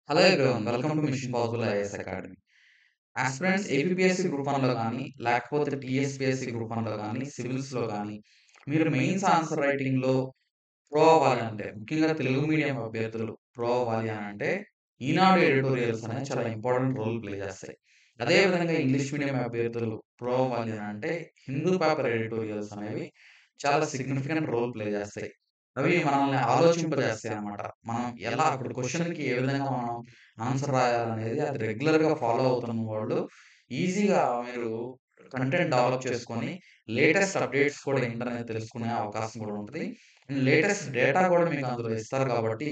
Hello everyone, welcome to Mission Possible IAS Academy. Aspirants APPSC group 1లో గానీ, లేకపోతే TSPSC group 1లో గానీ, సివిల్స్‌లో గానీ, మీరు మెయిన్స్ ఆన్సర్ రైటింగ్‌లో ప్రో అవ్వాలి అంటే, ముఖ్యంగా తెలుగు మీడియం అభ్యర్థులు ప్రో అవ్వాలి అనంటే, ఈనాడు ఎడిటోరియల్స్ అనేవి చాలా ఇంపార్టెంట్ రోల్ ప్లే చేస్తాయి. అదే విధంగా ఇంగ్లీష్ మీడియం అభ్యర్థులు ప్రో అవ్వాలి అనంటే, హిందూ పేపర్ ఎడిటోరియల్స్ అనేవి చాలా సిగ్నిఫికెంట్ రోల్ ప్లే చేస్తాయి. అవి మనల్ని ఆలోచింపజేస్తాయన్నమాట. మనం ఎలా ఇప్పుడు క్వెషన్‌కి ఏ విధంగా మనం ఆన్సర్ రాయాలనేది అది రెగ్యులర్‌గా ఫాలో అవుతున్న వాళ్ళు ఈజీగా మీరు కంటెంట్ డెవలప్ చేసుకొని, లేటెస్ట్ అప్డేట్స్ కూడా ఏంటనేది తెలుసుకునే అవకాశం కూడా ఉంటది. అండ్ లేటెస్ట్ డేటా కూడా మీకు అందులో ఇస్తారు కాబట్టి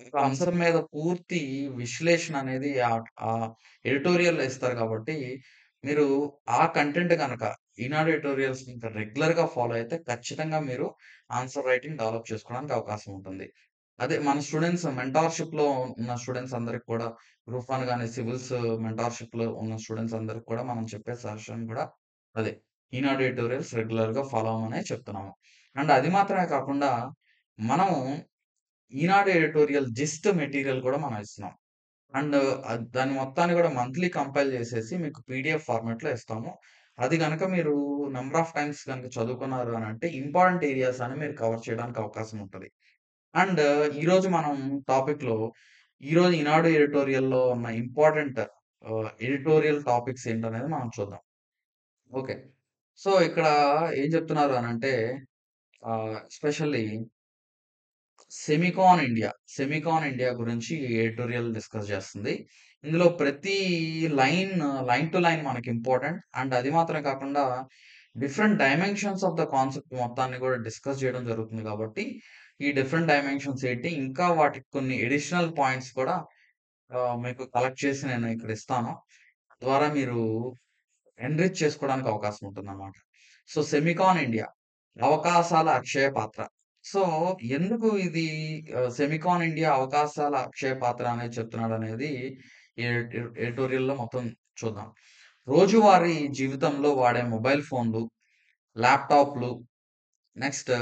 ఒక అంశం మీద పూర్తి విశ్లేషణ అనేది ఎడిటోరియల్‌లో ఇస్తారు కాబట్టి, మీరు ఆ కంటెంట్ గనక ఈనాడు ఎడిటోరియల్స్ ఇంకా రెగ్యులర్‌గా ఫాలో అయితే ఖచ్చితంగా మీరు ఆన్సర్ రైటింగ్ డెవలప్ చేసుకోవడానికి అవకాశం ఉంటుంది. అదే మన స్టూడెంట్స్ మెంటార్‌షిప్‌లో ఉన్న స్టూడెంట్స్ అందరికి కూడా గ్రూప్ 1 గాని, సివిల్స్ మెంటార్‌షిప్‌లో ఉన్న స్టూడెంట్స్ అందరికి కూడా మనం చెప్పే సజెషన్ కూడా అదే. ఈనాడు ఎడిటోరియల్స్ రెగ్యులర్‌గా ఫాలో అవ్వమనే చెప్తున్నాము. అండ్ అది మాత్రమే కాకుండా మనం ఈనాడు ఎడిటోరియల్ జిస్ట్ మెటీరియల్ కూడా మనం ఇస్తున్నాం. అండ్ దాన్ని మొత్తాన్ని కూడా మంత్లీ కంపైల్ చేసేసి మీకు పీడీఎఫ్ ఫార్మాట్‌లో ఇస్తాము. అది గనక మీరు నంబర్ ఆఫ్ టైమ్స్ గనక చదువుకున్నారు అనంటే ఇంపార్టెంట్ ఏరియాస్ అని మీరు కవర్ చేయడానికి అవకాశం ఉంటది. అండ్ ఈరోజు మనం టాపిక్‌లో ఈరోజు ఈనాడు ఎడిటోరియల్‌లో ఉన్న ఇంపార్టెంట్ ఎడిటోరియల్ టాపిక్స్ ఏంటనేది మనం చూద్దాం. ఓకే. సో, ఇక్కడ ఏం చెప్తున్నారు అనంటే ఎస్పెషల్లీ సెమికాన్ ఇండియా గురించి ఎడిటోరియల్ డిస్కస్ చేస్తుంది. ఇందులో ప్రతి లైన్, లైన్ టు లైన్ మనకి ఇంపార్టెంట్. అండ్ అది మాత్రమే కాకుండా different dimensions of the concept మొత్తాన్ని కూడా డిస్కస్ చేయడం జరుగుతుంది కాబట్టి, ఈ డిఫరెంట్ డైమెన్షన్స్ ఏంటి, ఇంకా వాటికి కొన్ని అడిషనల్ పాయింట్స్ కూడా మీకు కలెక్ట్ చేసి నేను ఇక్కడ ఇస్తాను. ద్వారా మీరు ఎన్రిచ్ చేసుకోవడానికి అవకాశం ఉంటుందన్నమాట. సో, సెమికాన్ ఇండియా అవకాశాల అక్షయ పాత్ర. సో, ఎందుకు ఇది సెమికాన్ ఇండియా అవకాశాల అక్షయ పాత్ర అనేది చెప్తున్నాడనేది ఎడిటోరియల్‌లో మొత్తం చూద్దాం. రోజువారీ జీవితంలో వాడే మొబైల్ ఫోన్‌లు, ల్యాప్‌టాప్‌లు, నెక్స్ట్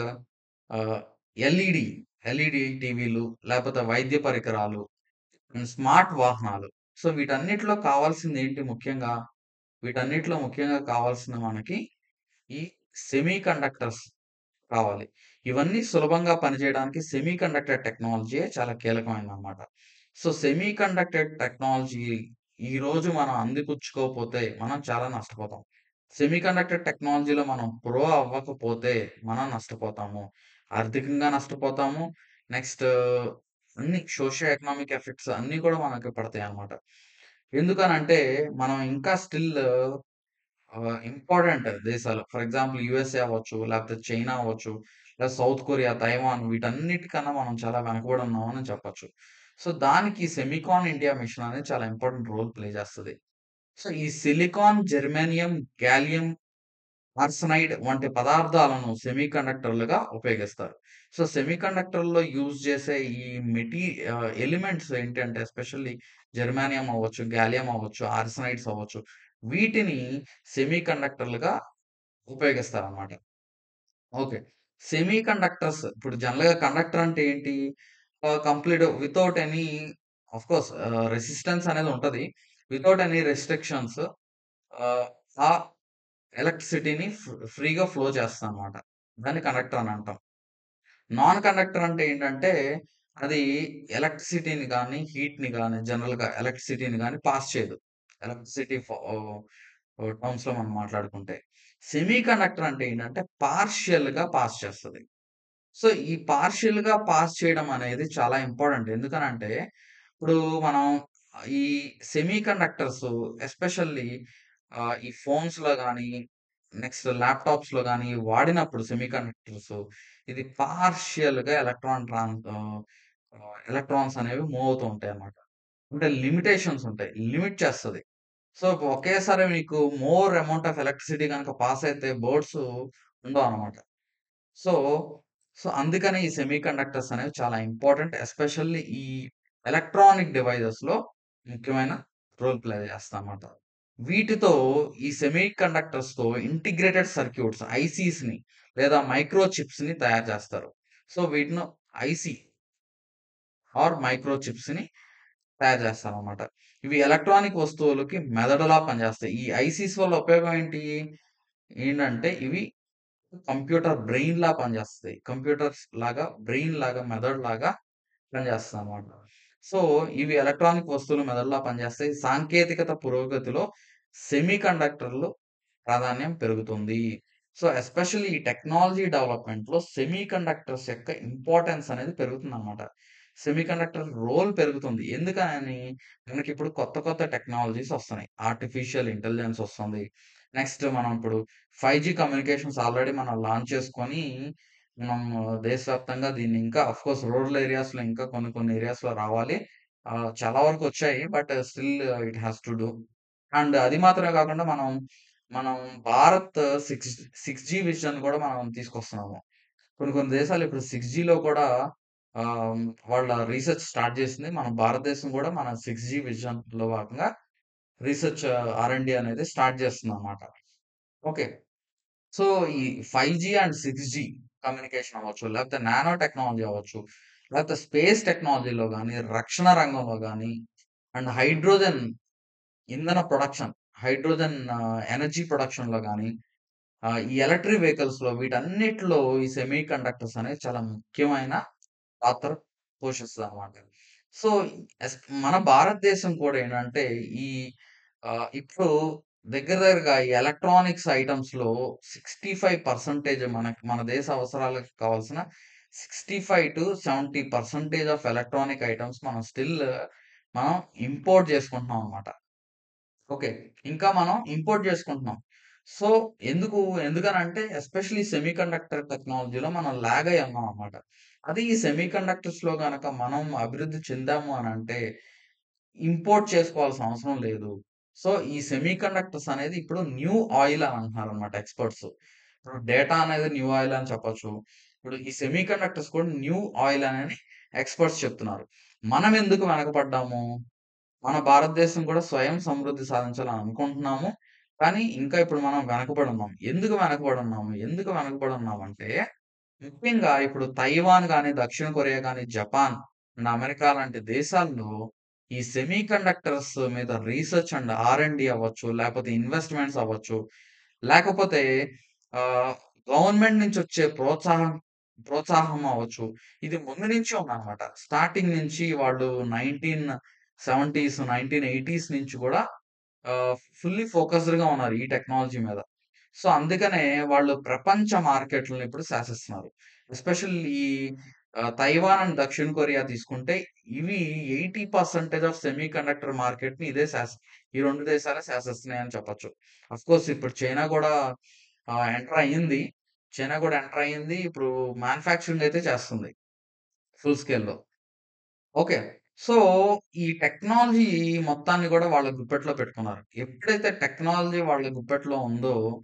ఆహ్, ఎల్‌ఈడీ, ఎల్‌ఈడీ టీవీలు, లేపోతే వైద్య పరికరాలు, స్మార్ట్ వాహనాలు. సో, వీటన్నిటిలో కావాల్సిందేంటి ముఖ్యంగా? వీటన్నిటిలో ముఖ్యంగా కావాల్సింది మనకి ఈ సెమీ కండక్టర్స్ కావాలి. ఇవన్నీ సులభంగా పనిచేయడానికి సెమీ కండక్టర్ టెక్నాలజీయే చాలా కీలకమైనదనమాట. సో, సెమీ కండక్టర్ టెక్నాలజీ ఈరోజు మనం అందిపుచ్చుకోకపోతే మనం చాలా నష్టపోతాం. సెమీ కండక్టర్ టెక్నాలజీలో మనం ప్రో అవ్వకపోతే మనం నష్టపోతాము. ఆర్థికంగా నష్టపోతాము. నెక్స్ట్ అన్ని సోషియో ఎకనామిక్ ఎఫెక్ట్స్ అన్నీ కూడా మనకి పడతాయన్నమాట. ఎందుకనంటే మనం ఇంకా స్టిల్ ఇంపార్టెంట్ దేశాలు. ఫర్ ఎగ్జాంపుల్ యూఎస్ఏ అవ్వచ్చు, లేకపోతే చైనా అవ్వచ్చు, లేదా సౌత్ కొరియా, తైవాన్ వీటన్నిటికన్నా మనం చాలా వెనకబడి ఉన్నామని చెప్పొచ్చు. సో, దానికి సెమికాన్ ఇండియా మిషన్ అనేది చాలా ఇంపార్టెంట్ రోల్ ప్లే చేస్తది. సో, ఈ సిలికాన్, జెర్మేనియం, గాలియం ఆర్సెనైడ్ వంటి పదార్థాలను సెమీకండక్టర్లుగా ఉపయోగిస్తారు. సో, సెమీకండక్టర్‌లో యూజ్ చేసే ఈ ఎలిమెంట్స్ ఏంటంటే ఎస్పెషల్లీ జెర్మానియం అవ్వచ్చు, గాలియం అవ్వచ్చు, ఆర్సెనైడ్స్ అవ్వచ్చు. వీటిని సెమీకండక్టర్లుగా ఉపయోగిస్తారనమాట. ఓకే. సెమీకండక్టర్స్ ఇప్పుడు జనరల్‌గా కండక్టర్ అంటే ఏంటి? Complete without any of course resistance అనేది ఉంటది. వితౌట్ ఎనీ రెస్ట్రిక్షన్స్ ఆహ్, ఆ ఎలక్ట్రిసిటీని ఫ్రీగా ఫ్లో చేస్తదనమాట. దాన్ని కండక్టర్ అని అంటాం. నాన్ కండక్టర్ అంటే ఏంటంటే, అది ఎలక్ట్రిసిటీని గాని, హీట్‌ని గాని జనరల్‌గా ఎలక్ట్రిసిటీని గాని పాస్ చేయదు. ఎలక్ట్రిసిటీ టర్మ్స్‌లో మనం మాట్లాడుకుంటే. సెమీ కండక్టర్ అంటే ఏంటంటే, పార్షియల్‌గా పాస్ చేస్తది. సో, ఈ పార్షియల్‌గా పాస్ చేయడం అనేది చాలా ఇంపార్టెంట్. ఎందుకనంటే, ఇప్పుడు మనం ఈ సెమీ కండక్టర్స్ ఎస్పెషల్లీ ఈ ఫోన్స్‌లో గాని, నెక్స్ట్ ల్యాప్‌టాప్స్‌లో గాని వాడినప్పుడు సెమీ కండక్టర్స్ ఇది పార్షియల్‌గా ఎలక్ట్రాన్స్ అనేవి మూవ్ అవుతూ ఉంటాయన్నమాట. అంటే లిమిటేషన్స్ ఉంటాయి. లిమిట్ చేస్తది. సో, ఒకేసారి మీకు మోర్ అమౌంట్ ఆఫ్ ఎలక్ట్రిసిటీ గనక పాస్ అయితే బోర్డ్స్ ఉండవన్నమాట. సో, అందుకనే ఈ సెమీ కండక్టర్స్ అనేవి చాలా ఇంపార్టెంట్. ఎస్పెషల్లీ ఈ ఎలక్ట్రానిక్ డివైజెస్‌లో ముఖ్యమైన రోల్ ప్లే చేస్తాయన్నమాట. వీటితో ఈ సెమీ కండక్టర్స్‌తో ఇంటిగ్రేటెడ్ సర్క్యూట్స్ ఐసీస్‌ని లేదా మైక్రో చిప్స్‌ని తయారు చేస్తారు. సో, వీటిని ఐసీ ఆర్ మైక్రో చిప్స్‌ని తయారు చేస్తారనమాట. ఇవి ఎలక్ట్రానిక్ వస్తువులకి మెదడులా పనిచేస్తాయి. ఈ ఐసీస్ వల్ల ఉపయోగం ఏంటి? ఏంటంటే ఇవి కంప్యూటర్ బ్రెయిన్‌లా పనిచేస్తాయి. కంప్యూటర్స్ లాగా బ్రెయిన్ లాగా, మెదడు లాగా పనిచేస్తదనమాట. సో, ఇవి ఎలక్ట్రానిక్ వస్తువులు మెదడులా పనిచేస్తాయి. సాంకేతికత పురోగతిలో సెమీ కండక్టర్‌లు ప్రాధాన్యం పెరుగుతుంది. సో, ఎస్పెషల్లీ ఈ టెక్నాలజీ డెవలప్‌మెంట్‌లో సెమీ కండక్టర్స్ యొక్క ఇంపార్టెన్స్ అనేది పెరుగుతుందనమాట. సెమీ కండక్టర్ రోల్ పెరుగుతుంది. ఎందుకని? మనకిప్పుడు కొత్త కొత్త టెక్నాలజీస్ వస్తున్నాయి. ఆర్టిఫిషియల్ ఇంటెలిజెన్స్ వస్తుంది. నెక్స్ట్ మనం ఇప్పుడు 5జీ కమ్యూనికేషన్స్ ఆల్రెడీ మనం లాంచ్ చేసుకొని, మనం దేశవ్యాప్తంగా దీన్ని ఇంకా ఆఫ్‌కోర్స్ రూరల్ ఏరియాస్‌లో ఇంకా కొన్ని కొన్ని ఏరియాస్‌లో రావాలి. చాలా వరకు వచ్చాయి. But still it has to do. And అది మాత్రమే కాకుండా మనం భారత్ 6జీ విజన్ కూడా మనం తీసుకొస్తున్నాము. కొన్ని కొన్ని దేశాలు ఇప్పుడు 6జీలో కూడా ఆహ్, వాళ్ళ రీసెర్చ్ స్టార్ట్ చేసింది. మన భారతదేశం కూడా మన 6జీ విజన్‌లో భాగంగా రీసెర్చ్ ఆర్&డి అనేది స్టార్ట్ చేస్తుందన్నమాట. ఓకే. సో, ఈ 5జీ అండ్ 6జీ కమ్యూనికేషన్ అవ్వచ్చు, లేకపోతే నానో టెక్నాలజీ అవ్వచ్చు, లేకపోతే స్పేస్ టెక్నాలజీలో గాని, రక్షణ రంగంలో గాని, అండ్ ఇంధన ప్రొడక్షన్, హైడ్రోజన్ ఎనర్జీ ప్రొడక్షన్‌లో గాని, ఈ ఎలక్ట్రిక్ వెహికల్స్‌లో వీటన్నిటిలో ఈ సెమీ కండక్టర్స్ అనేవి చాలా ముఖ్యమైన పాత్ర పోషిస్తదనమాట. సో, ఎస్ మన భారతదేశం కూడా ఏంటంటే, ఈ ఇప్పుడు దగ్గర దగ్గరగా ఈ ఎలక్ట్రానిక్స్ ఐటెమ్స్‌లో 65% మన దేశ అవసరాలకు కావాల్సిన 65-70% ఆఫ్ ఎలక్ట్రానిక్ ఐటెమ్స్ మనం ఇంపోర్ట్ చేసుకుంటున్నాం అన్నమాట. ఓకే. ఇంకా మనం ఇంపోర్ట్ చేసుకుంటున్నాం. సో, ఎందుకనంటే ఎస్పెషల్లీ సెమీకండక్టర్ టెక్నాలజీలో మనం లాగ్ అయ్యి ఉన్నాం అన్నమాట. అది ఈ సెమీకండక్టర్స్‌లో గనక మనం అభివృద్ధి చెందాము అనంటే, ఇంపోర్ట్ చేసుకోవాల్సిన అవసరం లేదు. సో, ఈ సెమీకండక్టర్స్ అనేది ఇప్పుడు న్యూ ఆయిల్ అని అంటున్నారన్నమాట ఎక్స్‌పర్ట్స్. ఇప్పుడు డేటా అనేది న్యూ ఆయిల్ అని చెప్పొచ్చు. ఇప్పుడు ఈ సెమీకండక్టర్స్ కూడా న్యూ ఆయిల్ అని ఎక్స్‌పర్ట్స్ చెప్తున్నారు. మనం ఎందుకు వెనకపడ్డాము? మన భారతదేశం కూడా స్వయం సమృద్ధి సాధించాలని అనుకుంటున్నాము. కానీ ఇంకా ఇప్పుడు మనం వెనకబడున్నాం. ఎందుకు వెనకబడున్నామంటే, ముఖ్యంగా ఇప్పుడు తైవాన్ గాని, దక్షిణ కొరియా గాని, జపాన్ అండ్ అమెరికా లాంటి దేశాల్లో ఈ సెమీ కండక్టర్స్ మీద రీసెర్చ్ అండ్ ఆర్&డి అవ్వచ్చు, లేకపోతే ఇన్వెస్ట్‌మెంట్స్ అవ్వచ్చు, లేకపోతే ఆహ్, గవర్నమెంట్ నుంచి వచ్చే ప్రోత్సాహం అవ్వచ్చు. ఇది ముందు నుంచి ఉందన్నమాట. స్టార్టింగ్ నుంచి వాళ్ళు 1970స్, 1980స్ నుంచి కూడా ఫుల్లీ ఫోకస్డ్‌గా ఉన్నారు ఈ టెక్నాలజీ మీద. సో, అందుకనే వాళ్ళు ప్రపంచ మార్కెట్‌లని ఇప్పుడు శాసిస్తున్నారు. ఎస్పెషల్లీ ఈ తైవాన్ అండ్ దక్షిణ కొరియా తీసుకుంటే ఇవి 80% ఆఫ్ సెమీ కండక్టర్ మార్కెట్‌ని ఈ 2 దేశాలే శాసిస్తున్నాయని చెప్పొచ్చు. ఆఫ్‌కోర్స్ ఇప్పుడు చైనా గూడా ఎంటర్ అయింది. ఇప్పుడు మ్యానుఫ్యాక్చరింగ్ అయితే చేస్తుంది ఫుల్ స్కేల్‌లో. ఓకే. సో, ఈ టెక్నాలజీ మొత్తాన్ని గూడా వాళ్ళ గుప్పెట్లో పెట్టుకున్నారు. ఎప్పుడైతే టెక్నాలజీ వాళ్ళ గుప్పెట్లో ఉందో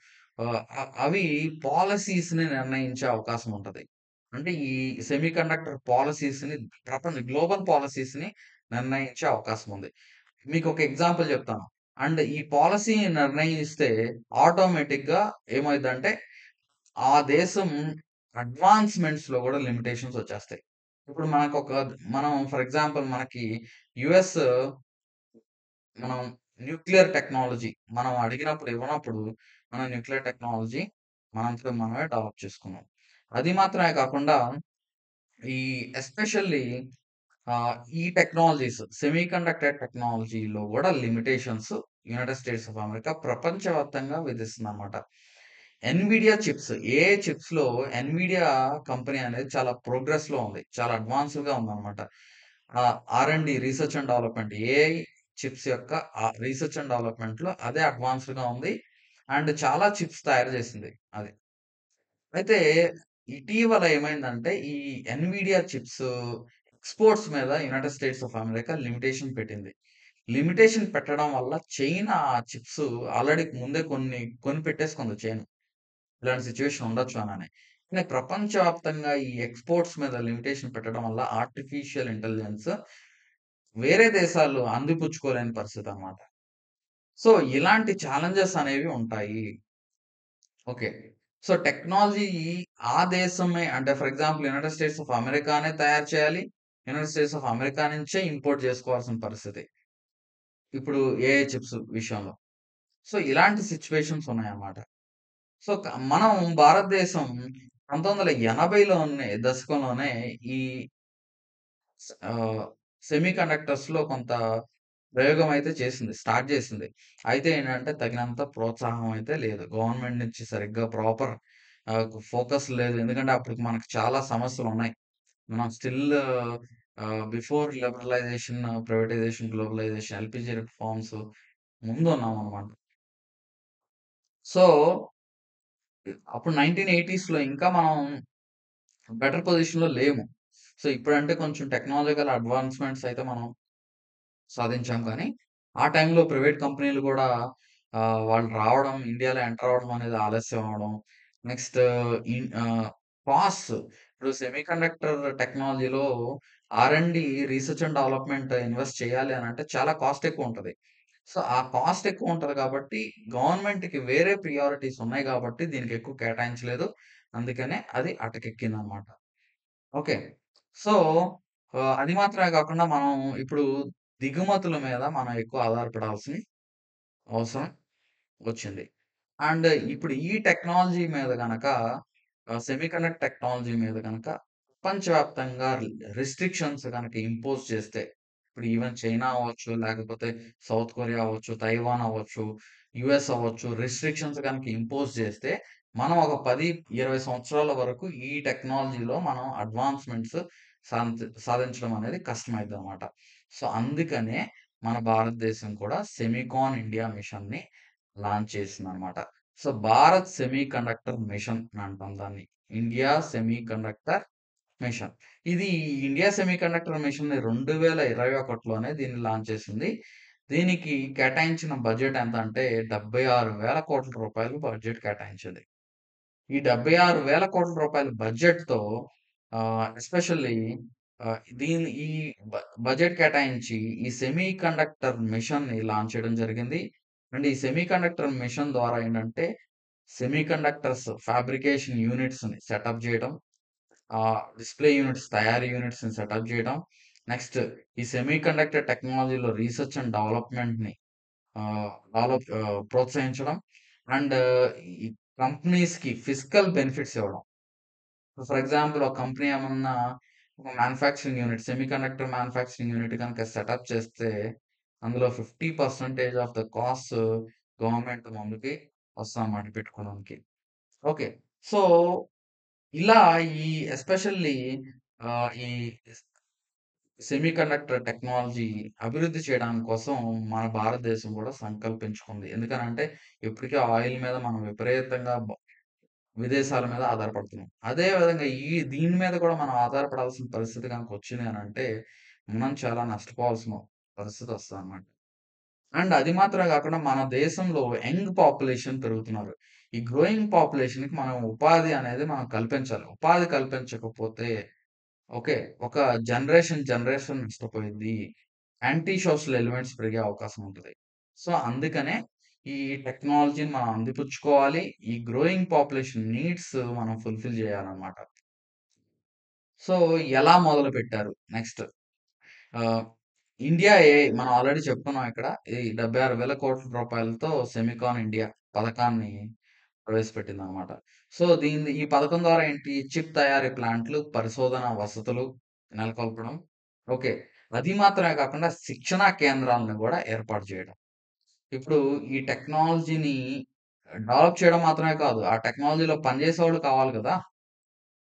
అవి పాలిసీస్‌ని నిర్ణయించే అవకాశం ఉంటది. అంటే ఈ సెమీకండక్టర్ పాలిసీస్‌ని గ్లోబల్ పాలిసీస్‌ని నిర్ణయించే అవకాశం ఉంది. మీకొక ఎగ్జాంపుల్ చెప్తాను. అండ్ ఈ పాలిసీని నిర్ణయిస్తే ఆటోమేటిక్‌గా ఏమైద్దంటే ఆ దేశం అడ్వాన్స్‌మెంట్స్‌లో గూడా లిమిటేషన్స్ వచ్చేస్తాయి. ఇప్పుడు మనం ఫర్ ఎగ్జాంపుల్ మనకి యూఎస్ మనం న్యూక్లియర్ టెక్నాలజీ మనం అడిగినప్పుడు ఇవ్వనప్పుడు మన న్యూక్లియర్ టెక్నాలజీ మనంతట మనమే డెవలప్ చేసుకున్నాం. అది మాత్రమే కాకుండా ఈ ఎస్పెషల్లీ ఈ టెక్నాలజీస్ సెమీకండక్టర్ టెక్నాలజీలో గూడా limitations United States of America ప్రపంచవ్యాప్తంగా విధిస్తుందన్నమాట. ఎన్‌విడియా చిప్స్, ఏఐ చిప్స్‌లో ఎన్‌విడియా కంపెనీ అనేది చాలా ప్రోగ్రెస్‌లో ఉంది. చాలా అడ్వాన్స్‌డ్‌గా ఉందన్నమాట. R&D research and development AI chips యొక్క రీసెర్చ్ అండ్ డెవలప్‌మెంట్‌లో అదే అడ్వాన్స్‌డ్‌గా ఉంది. అండ్ చాలా చిప్స్ తయారు చేసింది అది. అయితే ఇటీవల ఏమైందంటే ఈ ఎన్‌విడియా చిప్స్ ఎక్స్‌పోర్ట్స్ మీద United States of America limitation పెట్టింది. లిమిటేషన్ పెట్టడం వల్ల చైనా ఆ చిప్స్ ఆల్రెడీ ముందే కొని పెట్టేసుకుంది చైనా. ఇలాంటి సిట్యుయేషన్ ఉండొచ్చు అనని. కానీ ప్రపంచవ్యాప్తంగా ఈ ఎక్స్‌పోర్ట్స్ మీద లిమిటేషన్ పెట్టడం వల్ల ఆర్టిఫిషియల్ ఇంటెలిజెన్స్ వేరే దేశాలు అందిపుచ్చుకోలేని పరిస్థితనమాట. సో, ఇలాంటి ఛాలెంజెస్ అనేవి ఉంటాయి. ఓకే. సో, టెక్నాలజీ ఆ దేశమే అంటే for example United States of అమెరికానే తయారు చేయాలి. యునైటెడ్ స్టేట్స్ ఆఫ్ అమెరికా నుంచే ఇంపోర్ట్ చేసుకోవాల్సిన పరిస్థితి. ఇప్పుడు ఏఐ చిప్స్ విషయంలో. సో, ఇలాంటి సిట్యుయేషన్స్ ఉన్నాయన్నమాట. సో, మనం భారతదేశం 1980లోనే దశకంలోనే ఈ ఆహ్, సెమీ కండక్టర్స్‌లో కొంత ప్రయోగం అయితే చేసింది. స్టార్ట్ చేసింది. అయితే ఏంటంటే తగినంత ప్రోత్సాహం అయితే లేదు. గవర్నమెంట్ నుంచి సరిగ్గా ప్రాపర్ ఫోకస్ లేదు. ఎందుకంటే అప్పటికి మనకు చాలా సమస్యలున్నాయి. మనం still before liberalisation, privatisation, globalisation, LPG reforms ముందున్నామనమాట. సో, అప్పుడు 1980స్‌లో ఇంకా మనం బెటర్ పొజిషన్‌లో లేము. సో, ఇప్పుడంటే కొంచెం టెక్నాలజికల్ అడ్వాన్స్‌మెంట్స్ అయితే మనం సాధించాం కానీ, ఆ టైంలో ప్రైవేట్ కంపెనీలు గూడా వాళ్ళు రావడం, ఇండియాలో ఎంటర్ అవ్వడం అనేది ఆలస్యం అవ్వడం. నెక్స్ట్ ఇన్ ఆహ్, కాస్ట్ ఇప్పుడు సెమీకండక్టర్ టెక్నాలజీలో ఆర్&డి రీసెర్చ్ అండ్ డెవలప్‌మెంట్ ఇన్వెస్ట్ చేయాలి అనంటే చాలా కాస్ట్ ఎక్కువుంటది. సో, ఆ కాస్ట్ ఎక్కువుంటది కాబట్టి గవర్నమెంట్‌కి వేరే ప్రియారిటీస్ ఉన్నాయి గాబట్టి దీనికి ఎక్కువ కేటాయించలేదు. అందుకనే అది అటకెక్కిందనమాట. ఓకే. సో, అది మాత్రమే కాకుండా మనం ఇప్పుడు దిగుమతుల మీద మనం ఎక్కువ ఆధారపడాల్సిన అవసరం వచ్చింది. అండ్ ఇప్పుడు ఈ టెక్నాలజీ మీద గనక సెమీకండక్టర్ టెక్నాలజీ మీద గనక ప్రపంచవ్యాప్తంగా రిస్ట్రిక్షన్స్ గనక ఇంపోజ్ చేస్తే, ఇప్పుడు ఈవెన్ చైనా అవ్వచ్చు, లేకపోతే సౌత్ కొరియా అవ్వచ్చు, తైవాన్ అవ్వచ్చు, యూఎస్ అవ్వచ్చు, రిస్ట్రిక్షన్స్ గనక ఇంపోజ్ చేస్తే, మనం ఒక 10, 20 సంవత్సరాల వరకు ఈ టెక్నాలజీలో మనం అడ్వాన్స్‌మెంట్స్ సాధించడం అనేది కష్టమైద్దనమాట. సో, అందుకనే మన భారతదేశం కూడా సెమికాన్ ఇండియా మిషన్‌ని లాంచ్ చేసిందనమాట. సో, భారత్ సెమీకండక్టర్ మిషన్ అని అంటాం దాన్ని. India semiconductor machine. ఇది ఇండియా సెమీకండక్టర్ మిషన్‌ని 2021లోనే దీన్ని లాంచ్ చేసింది. దీనికి కేటాయించిన బడ్జెట్ ఎంత అంటే రూ. 76,000,00,00,000 బడ్జెట్ కేటాయించింది. ఈ రూ. 76,000,00,00,000 బడ్జెట్‌తో ఎస్పెషల్లీ ఈ బ బడ్జెట్ కేటాయించి ఈ సెమీ కండక్టర్ మిషన్‌ని లాంచ్ చేయడం జరిగింది. అండ్ ఈ సెమీ కండక్టర్ మిషన్ ద్వారా ఏంటంటే, సెమీ కండక్టర్స్ ఫ్యాబ్రికేషన్ యూనిట్స్‌ని సెటప్ జేయడం, డిస్‌ప్లే యూనిట్స్ తయారీ యూనిట్స్‌ని సెటప్ జేయడం, నెక్స్ట్ ఈ సెమీ కండక్టర్ టెక్నాలజీలో రీసెర్చ్ అండ్ డెవలప్‌మెంట్‌ని ప్రోత్సహించడం అండ్ ఈ కంపెనీస్‌కి ఫిజికల్ బెనిఫిట్స్ ఇవ్వడం. ఫర్ ఎగ్జాంపుల్ ఒక కంపెనీ ఏమన్నా ఒక manufacturing unit semiconductor manufacturing unit గనుక సెటప్ చేస్తే, అందులో 50% ఆఫ్ ద కాస్ట్ గవర్నమెంట్ ముందుకి వస్తదన్నమాట పెట్టుకోవడానికి. ఓకే. సో, ఇలా ఈ ఎస్పెషల్లీ ఈ సెమీకండక్టర్ టెక్నాలజీ అభివృద్ధి చేయడానికి కోసం మన భారతదేశం కూడా సంకల్పించుకుంది. ఎందుకనంటే ఇప్పటికే ఆయిల్ మీద మనం విపరీతంగా విదేశాల మీద ఆధారపడుతున్నాం. అదే విధంగా దీని మీద కూడా మనం ఆధారపడాల్సిన పరిస్థితి గనుక వచ్చింది అనంటే, మనం చాలా నష్టపోవాల్సిన పరిస్థితి వస్తదనమాట. అండ్ అది మాత్రమే కాకుండా మన దేశంలో యంగ్ పాపులేషన్ పెరుగుతున్నారు. ఈ గ్రోయింగ్ పాపులేషన్‌కి మనం ఉపాధి అనేది మనం కల్పించాలి. ఉపాధి కల్పించకపోతే ఓకే. ఒక జనరేషన్ నష్టపోయిద్ది. యాంటీ సోషల్ ఎలిమెంట్స్ పెరిగే అవకాశం ఉంటది. సో, అందుకనే ఈ టెక్నాలజీని మనం అందిపుచ్చుకోవాలి. ఈ గ్రోయింగ్ పాపులేషన్ నీడ్స్ మనం ఫుల్‌ఫిల్ చేయాలన్నమాట. సో, ఎలా మొదలుపెట్టారు? నెక్స్ట్ ఆహ్, ఇండియా ఏఐ మనం ఆల్రెడీ చెప్పుకున్నాం ఇక్కడ. ఈ రూ. 76,000,00,00,000తో సెమికాన్ ఇండియా పథకాన్ని ప్రవేశపెట్టిందనమాట. సో, ఈ పథకం ద్వారా ఏంటి చిప్ తయారీ ప్లాంట్లు, పరిశోధన వసతులు నెలకొల్పడం. ఓకే. అది మాత్రమే కాకుండా శిక్షణా కేంద్రాలను గూడా ఏర్పాటు చేయడం. ఇప్పుడు ఈ టెక్నాలజీని డెవలప్ చేయడం మాత్రమే కాదు. ఆ టెక్నాలజీలో పనిచేసేవాళ్ళు కావాలి గదా!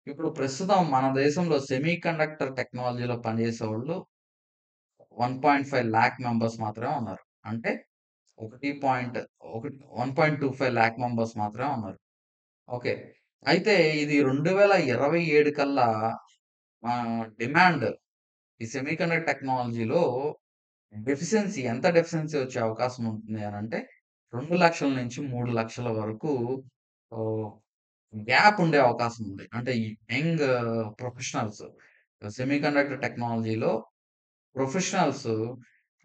ఇప్పుడు ప్రస్తుతం మన దేశంలో సెమీ కండక్టర్ టెక్నాలజీలో పనిచేసేవాళ్ళు 1.5 లాక్ మెంబర్స్ మాత్రమే ఉన్నారు. అంటే 1.25 లాక్ మెంబర్స్ మాత్రమే ఉన్నారు. ఓకే. అయితే ఇది 2027 కల్లా డిమాండ్ ఈ సెమీకండక్టర్ టెక్నాలజీలో డెఫిషియన్సీ వచ్చే అవకాశం ఉంటుంది అనంటే 2,00,000 నుంచి 3,00,000 వరకు ఓహ్, గ్యాప్ ఉండే అవకాశం ఉంది. అంటే ఈ యంగ్ ప్రొఫెషనల్స్ సెమీకండక్టర్ టెక్నాలజీలో ప్రొఫెషనల్స్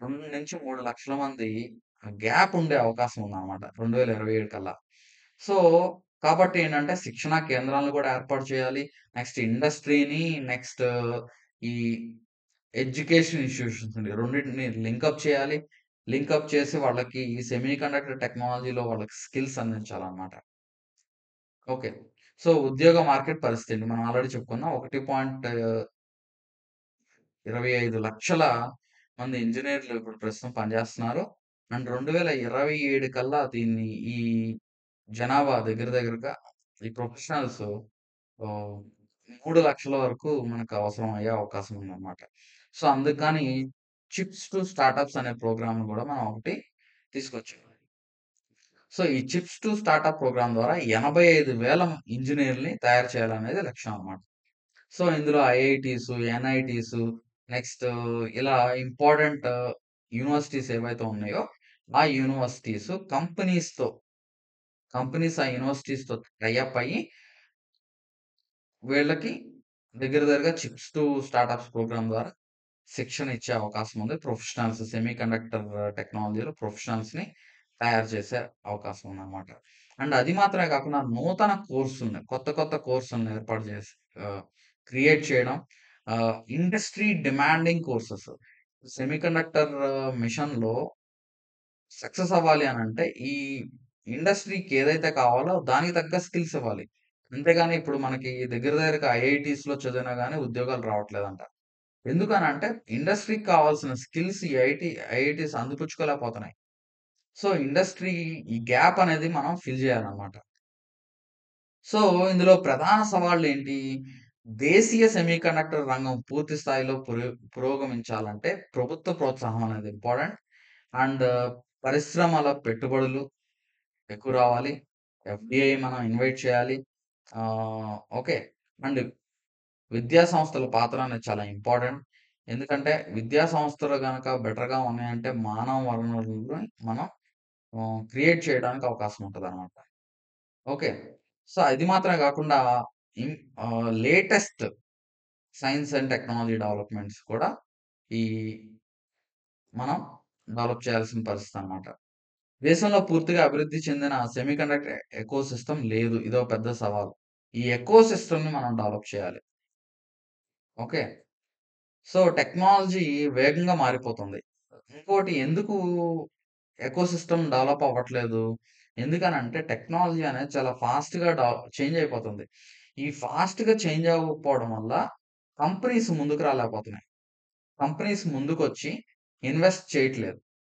2-3 లక్షల మంది గ్యాప్ ఉండే అవకాశం ఉందన్నమాట. 2027 కల్లా. సో, కాబట్టి ఏంటంటే శిక్షణా కేంద్రాలను కూడా ఏర్పాటు చేయాలి. నెక్స్ట్ ఇండస్ట్రీని, నెక్స్ట్ ఈ ఎడ్యుకేషన్ ఇన్‌స్టిట్యూషన్స్ అండి. రెండిటిని లింకప్ చేయాలి. లింకప్ చేసి వాళ్ళకి ఈ సెమీ కండక్టర్ టెక్నాలజీలో వాళ్ళకి స్కిల్స్ అందించాలన్నమాట. ఓకే. సో, ఉద్యోగ మార్కెట్ పరిస్థితి అండి. మనం ఆల్రెడీ చెప్పుకున్నాం. 1,25,00,000 మంది ఇంజినీర్లు ఇప్పుడు ప్రస్తుతం పనిచేస్తున్నారు. అండ్ 2027 కల్లా దీన్ని ఈ జనాభా దగ్గర దగ్గరగా ఈ ప్రొఫెషనల్స్ ఆహ్, 3,00,000 వరకు మనకు అవసరం అయ్యే అవకాశం ఉందన్నమాట. సో, అందుకని చిప్స్ టు స్టార్టప్స్ అనే ప్రోగ్రామ్‌ని గూడా మనం ఒకటి తీసుకొచ్చాం. సో, ఈ చిప్స్ టు స్టార్టప్ ప్రోగ్రామ్ ద్వారా 85,000 ఇంజినీర్‌లని తయారు చేయాలనేది లక్ష్యం అన్నమాట. సో, ఇందులో ఐఐటీసు, ఎన్ఐటీసు నెక్స్ట్ ఇలా ఇంపార్టెంట్ యూనివర్సిటీస్ ఏవైతే ఉన్నాయో, ఆ యూనివర్సిటీస్ కంపెనీస్ ఆ యూనివర్సిటీస్‌తో టై అప్ అయ్యి వీళ్ళకి దగ్గర దగ్గరగా చిప్స్ టు స్టార్టప్స్ ప్రోగ్రామ్ ద్వారా శిక్షణ ఇచ్చే అవకాశం ఉంది. ప్రొఫెషనల్స్ సెమీ కండక్టర్ టెక్నాలజీలో ప్రొఫెషనల్స్‌ని తయారు చేసే అవకాశం ఉందన్నమాట. అండ్ అది మాత్రమే కాకుండా నూతన కోర్సుల్ని కొత్త కొత్త కోర్సుల్ని ఏర్పాటు చేసి ఆహ్, క్రియేట్ చేయడం industry demanding courses semi conductor మిషన్‌లో సక్సెస్ అవ్వాలి అనంటే ఈ ఇండస్ట్రీకి ఏదైతే కావాలో దానికి తగ్గ స్కిల్స్ ఇవ్వాలి. అంతేగాని ఇప్పుడు మనకి దగ్గర దగ్గరగా ఐఐటీస్‌లో చదివినా గాని ఉద్యోగాలు రావట్లేదంట. ఎందుకనంటే ఇండస్ట్రీకి కావాల్సిన స్కిల్స్ ఈ ఐఐటీస్ అందిపుచ్చుకోలేకపోతున్నాయి. సో, ఇండస్ట్రీ ఈ గ్యాప్ అనేది మనం ఫిల్ చేయాలన్నమాట. సో, ఇందులో ప్రధాన సవాళ్ళేంటి? దేశీయ సెమీకండక్టర్ రంగం పూర్తి స్థాయిలో పురోగమించాలంటే ప్రభుత్వ ప్రోత్సాహం అనేది ఇంపార్టెంట్. అండ్ పరిశ్రమల పెట్టుబడులు ఎక్కువ రావాలి. ఎఫ్‌డిఐ మనం ఇన్వైట్ చేయాలి. ఓకే. అండ్ విద్యా సంస్థల పాత్ర అనేది చాలా ఇంపార్టెంట్. ఎందుకంటే విద్యా సంస్థలు గనక బెటర్‌గా ఉన్నాయంటే మానవ వనరులని మనం క్రియేట్ చేయడానికి అవకాశం ఉంటదనమాట. ఓకే. సో, ఇది మాత్రమే గాకుండా latest science and technology developments కూడా ఈ మనం డెవలప్ చేయాల్సిన పరిస్థితనమాట. దేశంలో పూర్తిగా అభివృద్ధి చెందిన సెమీకండక్టర్ ఎకోసిస్టమ్ లేదు. ఇదో పెద్ద సవాలు. ఈ ఎకోసిస్టమ్‌ని మనం డెవలప్ చేయాలి. ఓకే. సో, టెక్నాలజీ వేగంగా మారిపోతుంది. ఇంకోటి ఎందుకు ఎకోసిస్టమ్ డెవలప్ అవ్వట్లేదు? ఎందుకనంటే టెక్నాలజీ అనేది చాలా ఫాస్ట్‌గా చేంజ్ అయిపోతుంది. ఈ ఫాస్ట్‌గా చేంజ్ అవ్వకపోవడం వల్ల కంపెనీస్ ముందుకు రాలేకపోతున్నాయి. కంపెనీస్ ముందుకొచ్చి ఇన్వెస్ట్ చేయట్లేదు.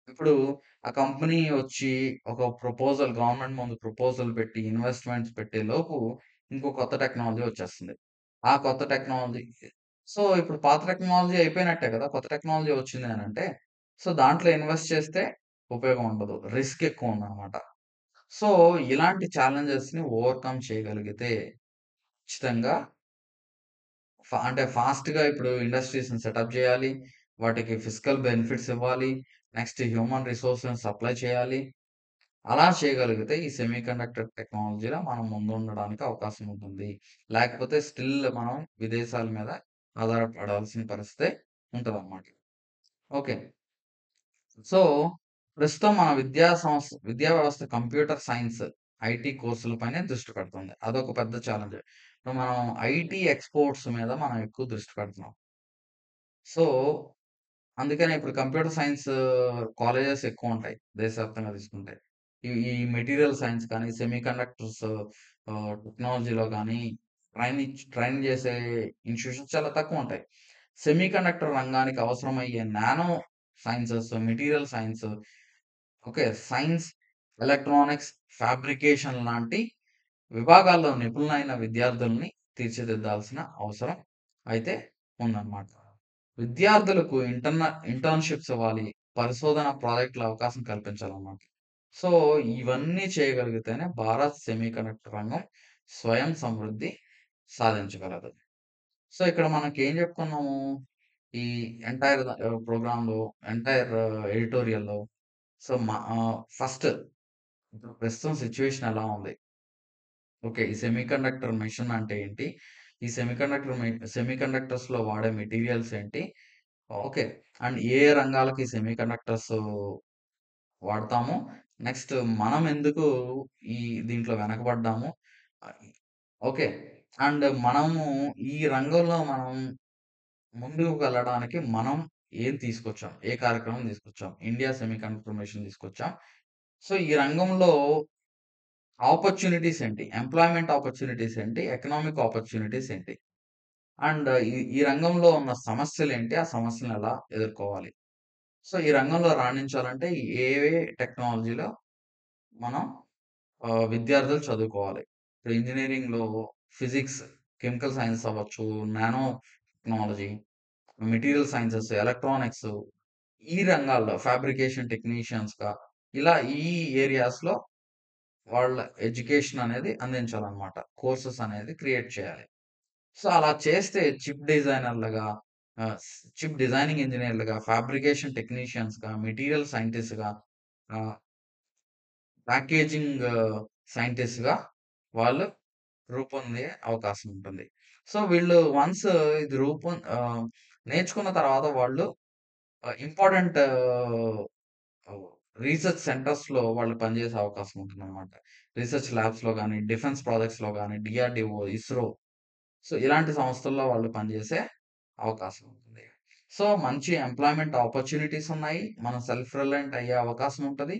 ఇప్పుడు ఆ కంపెనీ వచ్చి ఒక గవర్నమెంట్ ముందు ప్రపోజల్ పెట్టి ఇన్వెస్ట్‌మెంట్స్ పెట్టేలోపు ఇంకో కొత్త టెక్నాలజీ వచ్చేస్తుంది. ఆ కొత్త టెక్నాలజీ సో, ఇప్పుడు పాత టెక్నాలజీ అయిపోయినట్టే కదా! కొత్త టెక్నాలజీ వచ్చింది అనంటే, సో, దాంట్లో ఇన్వెస్ట్ చేస్తే ఉపయోగం ఉండదు. రిస్క్ ఎక్కువుందనమాట. సో, ఇలాంటి ఛాలెంజెస్‌ని ఓవర్‌కమ్ చేయగలిగితే ఖచ్చితంగా అంటే ఫాస్ట్‌గా ఇప్పుడు ఇండస్ట్రీస్‌ని సెటప్ జేయాలి. వాటికి ఫిజికల్ బెనిఫిట్స్ ఇవ్వాలి. నెక్స్ట్ హ్యూమన్ రిసోర్స్‌ని సప్లై చేయాలి. అలా చేయగలిగితే ఈ సెమీకండక్టర్ టెక్నాలజీలో మనం ముందుండడానికి అవకాశం ఉంటుంది. లేకపోతే స్టిల్ మనం విదేశాల మీద ఆధారపడాల్సిన పరిస్థితే ఉంటదనమాట. ఓకే. సో, ప్రస్తుతం మన విద్యా వ్యవస్థ కంప్యూటర్ సైన్స్, ఐటీ కోర్సుల పైనే దృష్టి పెడుతుంది. అదొక పెద్ద ఛాలెంజ్. ఇప్పుడు మనం ఐటీ ఎక్స్‌పోర్ట్స్ మీద మనం ఎక్కువ దృష్టి పెడుతున్నాం. సో, అందుకనే ఇప్పుడు కంప్యూటర్ సైన్స్ కాలేజెస్ ఎక్కువుంటాయి. దేశవ్యాప్తంగా తీసుకుంటే. ఈ ఈ మెటీరియల్ సైన్స్ కానీ, సెమీకండక్టర్స్ టెక్నాలజీలో గానీ, ట్రైన్ చేసే ఇన్‌స్టిట్యూషన్స్ చాలా తక్కువుంటాయి. సెమీకండక్టర్ రంగానికి అవసరమయ్యే nano sciences, material science, okay. Science, electronics, fabrication లాంటి విభాగాల్లో నిపుణులైన విద్యార్థుల్ని తీర్చిదిద్దాల్సిన అవసరం అయితే ఉందన్నమాట. విద్యార్థులకు ఇంటర్న్‌షిప్స్ ఇవ్వాలి. పరిశోధన ప్రాజెక్ట్‌ల అవకాశం కల్పించాలన్నమాట. సో, ఇవన్నీ చేయగలిగితేనే భారత్ సెమీకండక్టర్ రంగం స్వయం సమృద్ధి సాధించగలదు. సో, ఇక్కడ మనకేం చెప్పుకున్నాము? ఈ ప్రోగ్రామ్‌లో ఎడిటోరియల్‌లో సో, ఫస్ట్ ఇప్పుడు ప్రస్తుతం సిట్యుయేషన్ ఎలా ఉంది? ఓకే. ఈ సెమీకండక్టర్ మెషిన్ అంటే ఏంటి? ఈ సెమీకండక్టర్స్‌లో వాడే మెటీరియల్స్ ఏంటి? ఓకే. అండ్ ఏ ఏ రంగాలకి సెమీకండక్టర్స్ వాడతాము? నెక్స్ట్ మనం ఎందుకు ఈ దీంట్లో వెనకబడ్డాము? ఆహ్, ఓకే. అండ్ మనము ఈ రంగంలో మనం ముందుకు వెళ్ళడానికి మనం ఏం తీసుకొచ్చాం? ఏ కార్యక్రమం తీసుకొచ్చాం? ఇండియా సెమీకండక్టర్ మిషన్ తీసుకొచ్చాం. సో, ఈ రంగంలో ఆపర్చునిటీస్ ఏంటి? ఎంప్లాయ్‌మెంట్ ఆపర్చునిటీస్ ఏంటి? ఎకనామిక్ ఆపర్చునిటీస్ ఏంటి? అండ్ ఈ రంగంలో ఉన్న సమస్యలేంటి? ఆ సమస్యలను ఎలా ఎదుర్కోవాలి? సో, ఈ రంగంలో రాణించాలంటే ఏ టెక్నాలజీలో మనం విద్యార్థులు చదువుకోవాలి? ఇప్పుడు ఇంజినీరింగ్‌లో ఫిజిక్స్, కెమికల్ సైన్స్ అవ్వచ్చు, nano technology, material sciences, electronics ఈ రంగాల్లో ఫ్యాబ్రికేషన్ టెక్నీషియన్స్‌గా ఇలా ఈ ఏరియాస్‌లో వాళ్ళ ఎడ్యుకేషన్ అనేది అందించాలన్నమాట. కోర్సెస్ అనేది క్రియేట్ చేయాలి. సో, అలా చేస్తే చిప్ డిజైనర్‌లుగా చిప్ డిజైనింగ్ ఇంజినీర్‌లుగా, ఫ్యాబ్రికేషన్ టెక్నీషియన్స్‌గా, మెటీరియల్ సైంటిస్ట్‌గా, ఆహ్, ప్యాకేజింగ్ సైంటిస్ట్‌గా వాళ్ళు రూపొందే అవకాశం ఉంటుంది. సో, వీళ్ళు వన్స్ ఇది నేర్చుకున్న తర్వాత వాళ్ళు ఇంపార్టెంట్ రీసెర్చ్ సెంటర్స్‌లో వాళ్ళు పనిచేసే అవకాశం ఉంటుందన్నమాట. రీసెర్చ్ ల్యాబ్స్‌లో గాని, డిఫెన్స్ ప్రాజెక్ట్స్‌లో గాని, డీఆర్‌డీఓ, ఇస్రో సో, ఇలాంటి సంస్థల్లో వాళ్ళు పనిచేసే అవకాశం ఉంటుంది. సో, మంచి ఎంప్లాయ్‌మెంట్ ఆపర్చునిటీస్ ఉన్నాయి. మనం సెల్ఫ్ రిలయంట్ అయ్యే అవకాశం ఉంటది.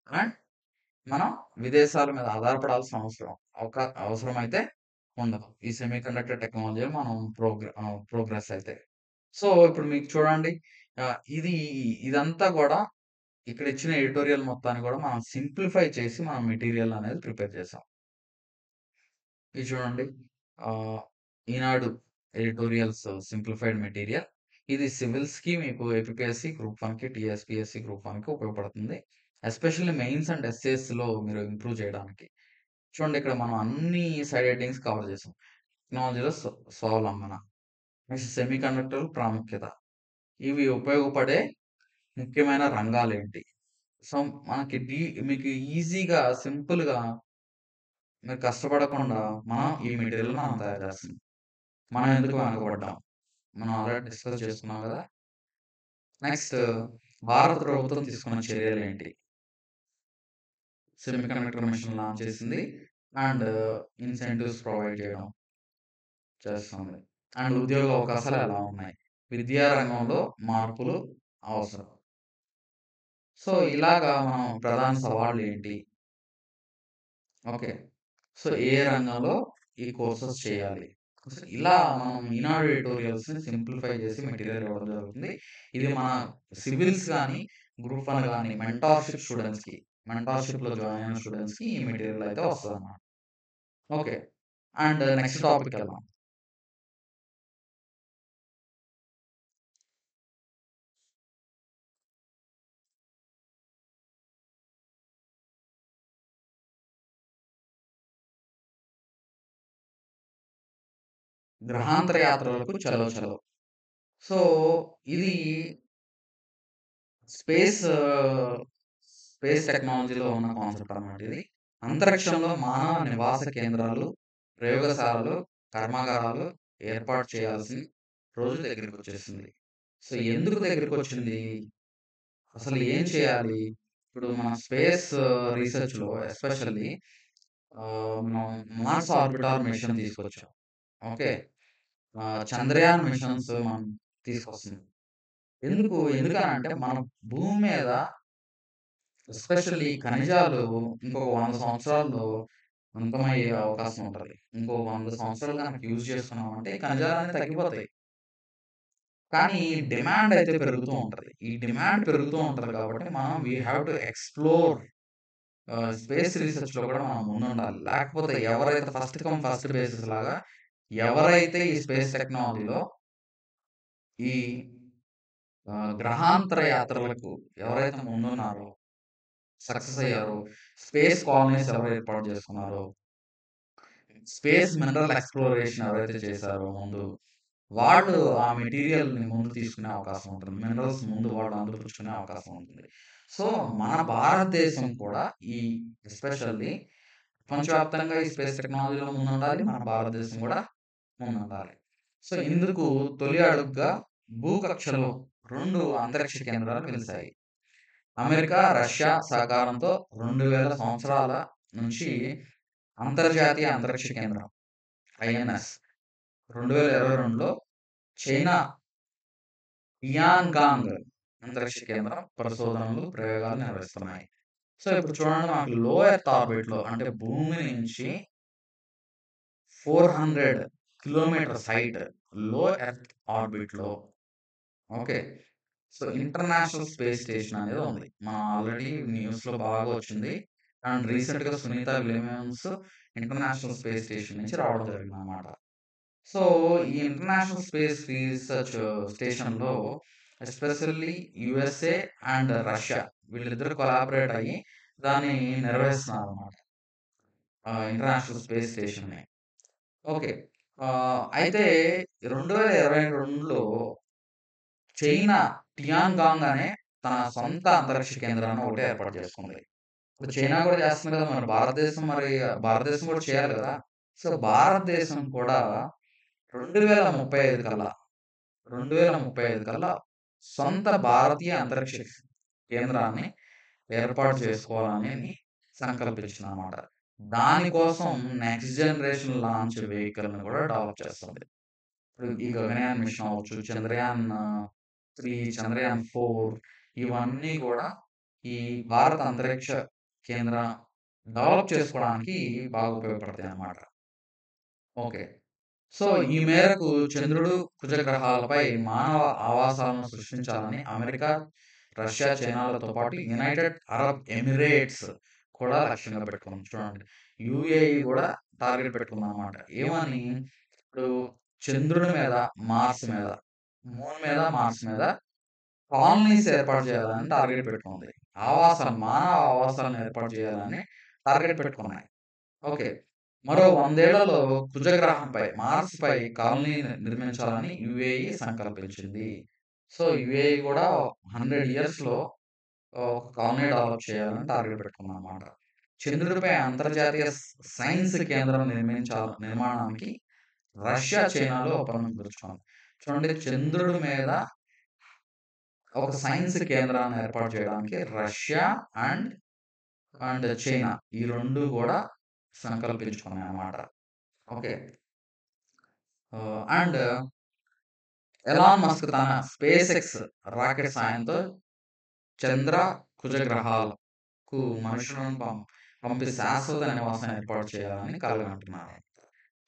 అండ్ మనం విదేశాల మీద ఆధారపడాల్సిన అవసరమైతే ఉండదు. ఈ సెమీకండక్టర్ టెక్నాలజీలో మనం ప్రోగ్రెస్ అయితే. సో, ఇప్పుడు మీకు చూడండి ఇదంతా గూడా ఇక్కడ ఇచ్చిన ఎడిటోరియల్ మొత్తాన్ని గూడా మనం సింప్లిఫై చేసి మనం మెటీరియల్ అనేది ప్రిపేర్ చేసాం. ఇది చూడండి. ఈనాడు ఎడిటోరియల్స్ సింప్లిఫైడ్ మెటీరియల్. ఇది సివిల్స్‌కి మీకు ఏపీపీఎస్‌సి, గ్రూప్ 1కి, టీఎస్‌పీఎస్‌సి గ్రూప్ 1కి ఉపయోగపడుతుంది. ఎస్పెషల్లీ మెయిన్స్ అండ్ ఎస్సేస్‌లో మీరు ఇంప్రూవ్ చేయడానికి. చూడండి ఇక్కడ మనం అన్ని సైడ్ హెడ్డింగ్స్ కవర్ చేసాం. టెక్నాలజీలో స్వావలంబన. నెక్స్ట్ సెమీకండక్టర్ ప్రాముఖ్యత. ఇవి ఉపయోగపడే ముఖ్యమైన రంగాలేంటి? సో, మనకి మీకు ఈజీగా, సింపుల్‌గా మీరు కష్టపడకుండా ఈ మెటీరియల్ మనం తయారు చేస్తున్నాం. మనం ఎందుకు వెనకబడ్డాం? మనం ఆల్రెడీ డిస్కస్ చేసుకున్నాం గదా! నెక్స్ట్ భారత ప్రభుత్వం తీసుకున్న చర్యలేంటి? సెమీకండక్టర్ మిషన్ లాంచ్ చేసింది. అండ్ ఇన్సెంటివ్స్ ప్రొవైడ్ చేయడం చేస్తుంది. అండ్ ఉద్యోగ అవకాశాలు ఎలా ఉన్నాయి? విద్యా రంగంలో మార్పులు అవసరం. సో, ఇలాగా మనం ప్రధాన సవాళ్ళేంటి? ఓకే. సో, ఏ రంగంలో ఈ కోర్సెస్ చేయాలి? సో, ఇలా మనం ఈనాడు ఎడిటోరియల్స్‌ని సింప్లిఫై చేసి మెటీరియల్ ఇవ్వడం జరుగుతుంది. ఇది మన సివిల్స్ గాని, గ్రూప్ 1 గాని మెంటార్‌షిప్‌లో జాయిన్ అయిన స్టూడెంట్స్‌కి ఈ మెటీరియల్ అయితే వస్తదన్నమాట. ఓకే. అండ్ నెక్స్ట్ టాపిక్‌కెళ్దాం. గ్రహాంతర యాత్రలకు చలో చలో. సో, ఇది స్పేస్ స్పేస్ టెక్నాలజీలో ఉన్న కాన్సెప్ట్ అన్నమాట ఇది. అంతరిక్షంలో మానవ నివాస కేంద్రాలు, ప్రయోగశాలలు, కర్మాగారాలు ఏర్పాటు చేయాల్సిన రోజు దగ్గరికొచ్చేసింది. సో, ఎందుకు దగ్గరికొచ్చింది? అసలు ఏం చేయాలి? ఇప్పుడు మన స్పేస్ రీసెర్చ్‌లో ఎస్పెషల్లీ మనం మార్స్ ఆర్బిటార్ మిషన్ తీసుకొచ్చాం. ఓకే. చంద్రయాన్ మిషన్స్ మనం తీసుకొస్తున్నాం. ఎందుకనంటే మన భూమి మీద ఎస్పెషల్లీ ఖనిజాలు ఇంకొక 100 సంవత్సరాల్లో అంతమయ్యే అవకాశం ఉంటది. ఇంకో 100 సంవత్సరాలు గనక యూజ్ చేసుకున్నామంటే ఈ ఖనిజాలన్నీ తగ్గిపోతాయి. కానీ డిమాండ్ అయితే పెరుగుతూ ఉంటది. ఈ డిమాండ్ పెరుగుతూ ఉంటది కాబట్టి మనం we have to explore space రిసర్చ్‌లో కూడా మనం ముందుండాలి. లేకపోతే ఎవరైతే ఫస్ట్ కమ్ ఫస్ట్ బేసిస్ లాగా ఎవరైతే ఈ స్పేస్ టెక్నాలజీలో ఈ గ్రహాంతర యాత్రలకు ఎవరైతే ముందున్నారో, సక్సెస్ అయ్యారో, స్పేస్ కాలనీస్ ఎవరు ఏర్పాటు చేసుకున్నారో, స్పేస్ మినరల్ ఎక్స్‌ప్లోరేషన్ ఎవరైతే చేశారో ముందు, వాళ్ళు ఆ మెటీరియల్‌ని ముందు తీసుకునే అవకాశం ఉంటుంది. మినరల్స్ ముందు వాళ్ళు అందిపుచ్చుకునే అవకాశం ఉంటుంది. సో, మన భారతదేశం కూడా ఈ ఎస్పెషల్లీ ప్రపంచవ్యాప్తంగా ఈ స్పేస్ టెక్నాలజీలో ముందుండాలి. మన భారతదేశం కూడా ముందుండాలి. సో, ఇందుకు తొలి అడుగుగా భూకక్షలో 2 అంతరిక్ష కేంద్రాలు వెలిసాయి. అమెరికా, రష్యా సహకారంతో 2000 సంవత్సరాల నుంచి అంతర్జాతీయ అంతరిక్ష కేంద్రం ఐఎన్ఎస్ 2022లో చైనా టియాన్గాంగ్ అంతరిక్ష కేంద్రం పరిశోధనలు, ప్రయోగాలు నిర్వహిస్తున్నాయి. సో, ఇప్పుడు చూడండి మనకు లో ఎర్త్ ఆర్బిట్‌లో అంటే భూమి నుంచి 400 కిలోమీటర్స్ హైట్ లో ఎర్త్ ఆర్బిట్‌లో okay. So, international space station అనేది ఉంది. మనం ఆల్రెడీ న్యూస్‌లో బాగా వచ్చింది. అండ్ రీసెంట్‌గా Sunita Williams international space station నుంచి రావడం జరిగిందనమాట. సో, ఈ ఇంటర్నేషనల్ స్పేస్ రీసెర్చ్ స్టేషన్‌లో ఎస్పెషల్లీ యూఎస్ఏ అండ్ రష్యా వీళ్ళిద్దరూ కొలాబరేట్ అయ్యి దాన్ని నిర్వహిస్తున్నారనమాట. ఇంటర్నేషనల్ స్పేస్ స్టేషన్‌ని. ఓకే. అయితే 2022లో చైనా టియాన్గాంగ్ అనే తన సొంత అంతరిక్ష కేంద్రాన్ని ఒకటి ఏర్పాటు చేసుకుంది. ఇప్పుడు చైనా కూడా చేస్తుంది కదా! భారతదేశం కూడా చేయాలి కదా! సో, భారతదేశం కూడా 2035 కల్లా 2035 కల్లా సొంత భారతీయ అంతరిక్ష కేంద్రాన్ని ఏర్పాటు చేసుకోవాలని సంకల్పించిందనమాట. దానికోసం నెక్స్ట్ జనరేషన్ లాంచ్ వెహికల్‌ని కూడా డెవలప్ చేస్తుంది. ఇప్పుడు ఈ గగనయాన్ మిషన్ అవ్వచ్చు, చంద్రయాన్ 3, చంద్రయాన్ 4 ఇవన్నీ గూడా ఈ భారత అంతరిక్ష కేంద్రం డెవలప్ చేసుకోవడానికి బాగా ఉపయోగపడతాయన్నమాట. ఓకే. సో, ఈ మేరకు చంద్రుడు, కుజ గ్రహాలపై మానవ ఆవాసాలను సృష్టించాలని అమెరికా, రష్యా, చైనాలతో పాటు యునైటెడ్ అరబ్ ఎమిరేట్స్ కూడా లక్ష్యంగా పెట్టుకుంది. చూడండి. యూఏఈ గూడా టార్గెట్ పెట్టుకుందనమాట. ఏమని? ఇప్పుడు చంద్రుడి మీద, మార్స్ మీద, మూన్ మీద, మార్స్ మీద కాలనీస్ ఏర్పాటు చేయాలని టార్గెట్ పెట్టుకుంది. మానవ ఆవాసాలను ఏర్పాటు చేయాలని టార్గెట్ పెట్టుకున్నాయి. ఓకే. మరో 100 ఏళ్లలో కుజగ్రహంపై, మార్స్‌పై కాలనీ నిర్మించాలని యూఏఈ సంకల్పించింది. సో, యూఏఈ కూడా 100 ఇయర్స్‌లో ఒక కాలనీ డెవలప్ చేయాలని టార్గెట్ పెట్టుకుందనమాట. చంద్రుడిపై అంతర్జాతీయ సైన్స్ కేంద్రం నిర్మాణానికి రష్యా, చైనాలు ఒప్పందం కుదుర్చుకున్నాయి. చూడండి చంద్రుడి మీద ఒక సైన్స్ కేంద్రాన్ని ఏర్పాటు చేయడానికి రష్యా అండ్ చైనా ఈ 2 గూడా సంకల్పించుకున్నాయన్నమాట. ఓకే. అండ్ ఎలాన్ మస్క్ తన స్పేస్ ఎక్స్ రాకెట్ సాయంతో చంద్ర, కుజ గ్రహాలకు మనుషులను పంపి శాశ్వత నివాసం ఏర్పాటు చేయాలని కలగంటున్నారు.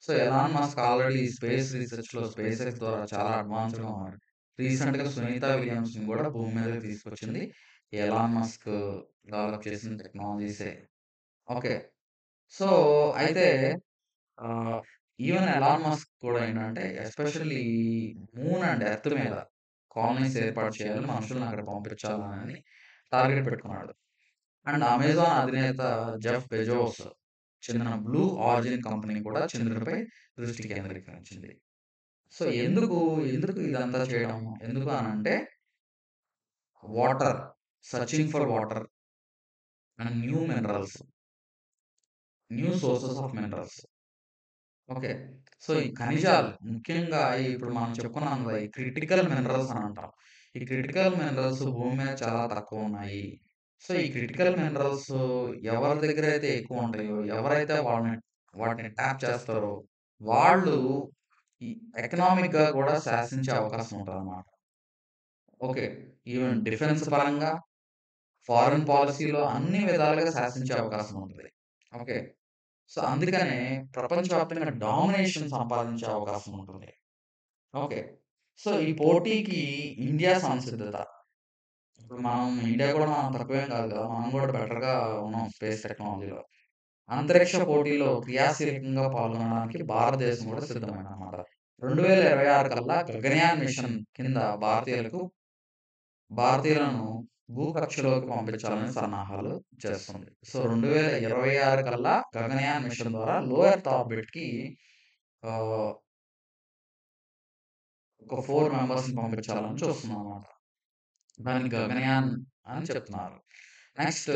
So, Elon Musk already space రీసెర్చ్‌లో స్పేస్ ఎక్స్ ద్వారా చాలా అడ్వాన్స్‌డ్‌గా ఉన్నాడు. రీసెంట్‌గా సునీత విలియమ్స్‌ని గూడా భూమి మీదకి తీసుకొచ్చింది ఎలాన్ మస్క్ డెవలప్ చేసిన టెక్నాలజీసే. ఓకే. సో, అయితే ఆహ్, ఈవెన్ ఎలాన్ మస్క్ కూడా ఏంటంటే ఎస్పెషల్లీ మూన్ అండ్ ఎర్త్ మీద కాలనీస్ ఏర్పాటు చేయాలి. మనుషుల్ని అక్కడ పంపించాలని టార్గెట్ పెట్టుకున్నాడు. అండ్ అమెజాన్ అధినేత జెఫ్ బెజోస్ చెందిన బ్లూ ఆరిజిన్ కంపెనీ కూడా చంద్రుడిపై దృష్టి కేంద్రీకరించింది. సో, ఎందుకు ఇదంతా చేయడం? ఎందుకు అనంటే water, searching for water and new sources of minerals. Okay. So, ఈ ఖనిజాలు ముఖ్యంగా ఇప్పుడు మనం చెప్పుకున్నాం గదా! ఈ క్రిటికల్ మినరల్స్ అని అంటాం. ఈ క్రిటికల్ మినరల్స్ భూమి మీద చాలా తక్కువున్నాయి. సో, ఈ క్రిటికల్ మినరల్స్ ఎవరి దగ్గరైతే ఎక్కువుంటాయో, ఎవరైతే వాటిని ట్యాప్ చేస్తారో, వాళ్ళు ఈ ఎకనామిక్‌గా గూడా శాసించే అవకాశం ఉంటదనమాట. ఓకే. ఈవెన్ డిఫెన్స్ పరంగా, ఫారెన్ పాలిసీలో అన్ని విధాలుగా శాసించే అవకాశం ఉంటది. ఓకే. సో, అందుకనే ప్రపంచవ్యాప్తంగా డామినేషన్ సంపాదించే అవకాశం ఉంటుంది. ఓకే. సో, ఈ పోటీకి ఇండియా సంసిద్ధత. ఇప్పుడు ఇండియా కూడా తక్కువేం కాదు కదా! మనం కూడా బెటర్‌గా ఉన్నాం స్పేస్ టెక్నాలజీలో. అంతరిక్ష పోటీలో క్రియాశీలకంగా పాల్గొనడానికి భారతదేశం కూడా సిద్ధమైందనమాట. 2026 కల్లా గగనయాన్ మిషన్ కింద భారతీయులను భూకక్షలోకి పంపించాలని సన్నాహాలు చేస్తుంది. సో, 2026 కల్లా గగనయాన్ మిషన్ ద్వారా లో ఎర్త్ ఆర్బిట్‌కి ఆహ్, ఒక 4 మెంబర్స్‌ని పంపించాలని చూస్తుందన్నమాట. దాన్ని గగనయాన్ అని చెప్తున్నారు. నెక్స్ట్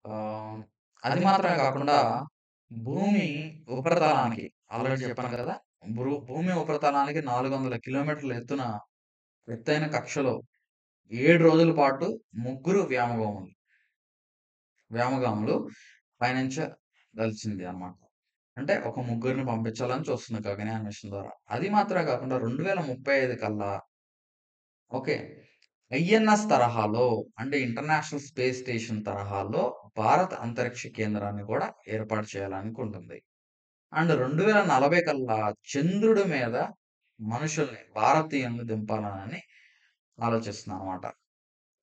ఆహ్, అది మాత్రమే కాకుండా భూమి ఉపరితలానికి ఆల్రెడీ చెప్పాను కదా! భూమి ఉపరితలానికి 400 కిలోమీటర్ల ఎత్తైన కక్షలో 7 రోజుల పాటు ముగ్గురు వ్యోమగాములు పయనించదలిచింది అన్నమాట. అంటే ఒక ముగ్గురిని పంపించాలని చూస్తుంది గగనయాన్ మిషన్ ద్వారా. అది మాత్రమే కాకుండా 2035 కల్లా ఓకే. ఐఎన్ఎస్ తరహాలో అంటే ఇంటర్నేషనల్ స్పేస్ స్టేషన్ తరహాలో భారత్ అంతరిక్ష కేంద్రాన్ని కూడా ఏర్పాటు చేయాలనుకుంటుంది. అండ్ 2040 కల్లా చంద్రుడి మీద మనుషుల్ని, భారతీయుల్ని దింపాలని ఆలోచిస్తుందనమాట.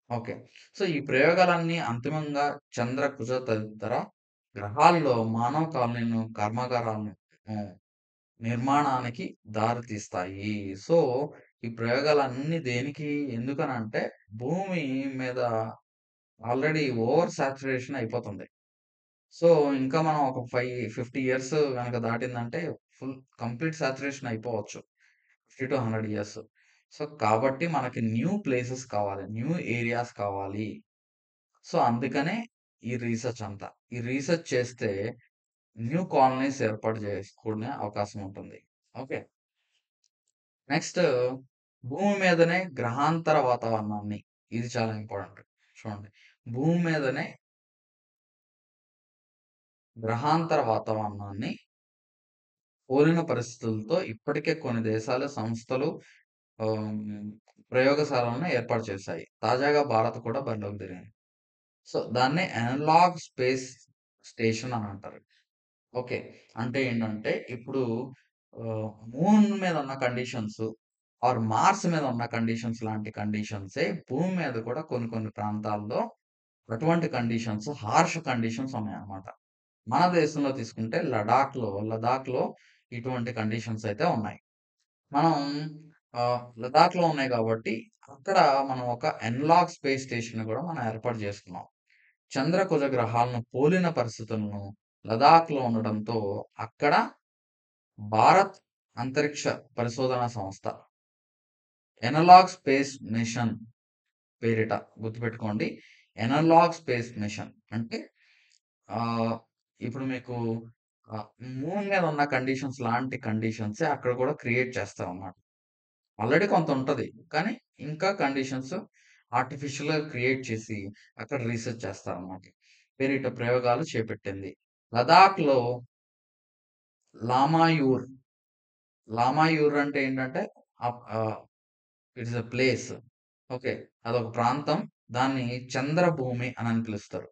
ఓకే. సో, ఈ ప్రయోగాలన్నీ అంతిమంగా చంద్ర, కుజ తదితర గ్రహాల్లో మానవ కాలనీలను, కర్మాగారాలను హ్మ్. నిర్మాణానికి దారి తీస్తాయి. సో, ఈ ప్రయోగాలన్నీ దేనికి, ఎందుకనంటే భూమి మీద ఆల్రెడీ ఓవర్ సాచురేషన్ అయిపోతుంది. సో, ఇంకా మనం ఒక 50 ఇయర్స్ గనక దాటిందంటే ఫుల్ కంప్లీట్ సాచురేషన్ అయిపోవచ్చు. 50-100 ఇయర్స్. సో, కాబట్టి మనకి న్యూ ప్లేసెస్ కావాలి. న్యూ ఏరియాస్ కావాలి. సో, అందుకనే ఈ రిసర్చ్ అంతా. ఈ రిసర్చ్ చేస్తే న్యూ కాలనీస్ ఏర్పాటు చేసుకునే అవకాశం ఉంటుంది. ఓకే. నెక్స్ట్ భూమి మీదనే గ్రహాంతర వాతావరణాన్ని, ఇది చాలా ఇంపార్టెంట్. చూడండి. భూమి మీదనే గ్రహాంతర వాతావరణాన్ని పోలిన పరిస్థితులతో ఇప్పటికే కొన్ని దేశాలు, సంస్థలు ఆహ్, ప్రయోగశాలలను ఏర్పాటు చేశాయి. తాజాగా భారత్ కూడా బరిలోకి దిగింది. సో, దాన్నే అనలాగ్ స్పేస్ స్టేషన్ అని అంటారు. ఓకే. అంటే ఏంటంటే, ఇప్పుడు మూన్ మీద ఉన్న కండిషన్స్ ఆర్ మార్స్ మీద ఉన్న కండిషన్స్ లాంటి కండిషన్సే భూమి మీద కూడా కొన్ని కొన్ని ప్రాంతాల్లో అటువంటి కండిషన్స్, హార్ష్ కండిషన్స్ ఉన్నాయన్నమాట. మన దేశంలో తీసుకుంటే లదాఖ్‌లో ఇటువంటి కండిషన్స్ అయితే ఉన్నాయి. మనం లదాఖ్‌లో ఉన్నాయి కాబట్టి, అక్కడ మనం ఒక ఎనలాగ్ స్పేస్ స్టేషన్‌ని కూడా మనం ఏర్పాటు చేసుకున్నాం. చంద్ర, కుజ గ్రహాలను పోలిన పరిస్థితులను లదాఖ్‌లో ఉండడంతో అక్కడ భారత్ అంతరిక్ష పరిశోధనా సంస్థ ఎనలాగ్ స్పేస్ మిషన్ పేరిట గుర్తుపెట్టుకోండి. ఎనలాగ్ స్పేస్ మిషన్ అంటే ఆహ్, ఇప్పుడు మీకు ఆహ్, మూన్ మీద ఉన్న కండిషన్స్ లాంటి కండిషన్సే అక్కడ కూడా క్రియేట్ చేస్తామన్నమాట. ఆల్రెడీ కొంత ఉంటది. కానీ ఇంకా కండిషన్స్ ఆర్టిఫిషియల్‌గా క్రియేట్ చేసి అక్కడ రీసెర్చ్ చేస్తారన్నమాట. పేరిట ప్రయోగాలు చేపట్టింది. లదాఖ్‌లో లామాయూర్, లామాయూర్ అంటే ఏంటంటే ఇట్స్ ఎ ప్లేస్. ఓకే. అదొక ప్రాంతం. దాన్ని చంద్రభూమి అని పిలుస్తారు.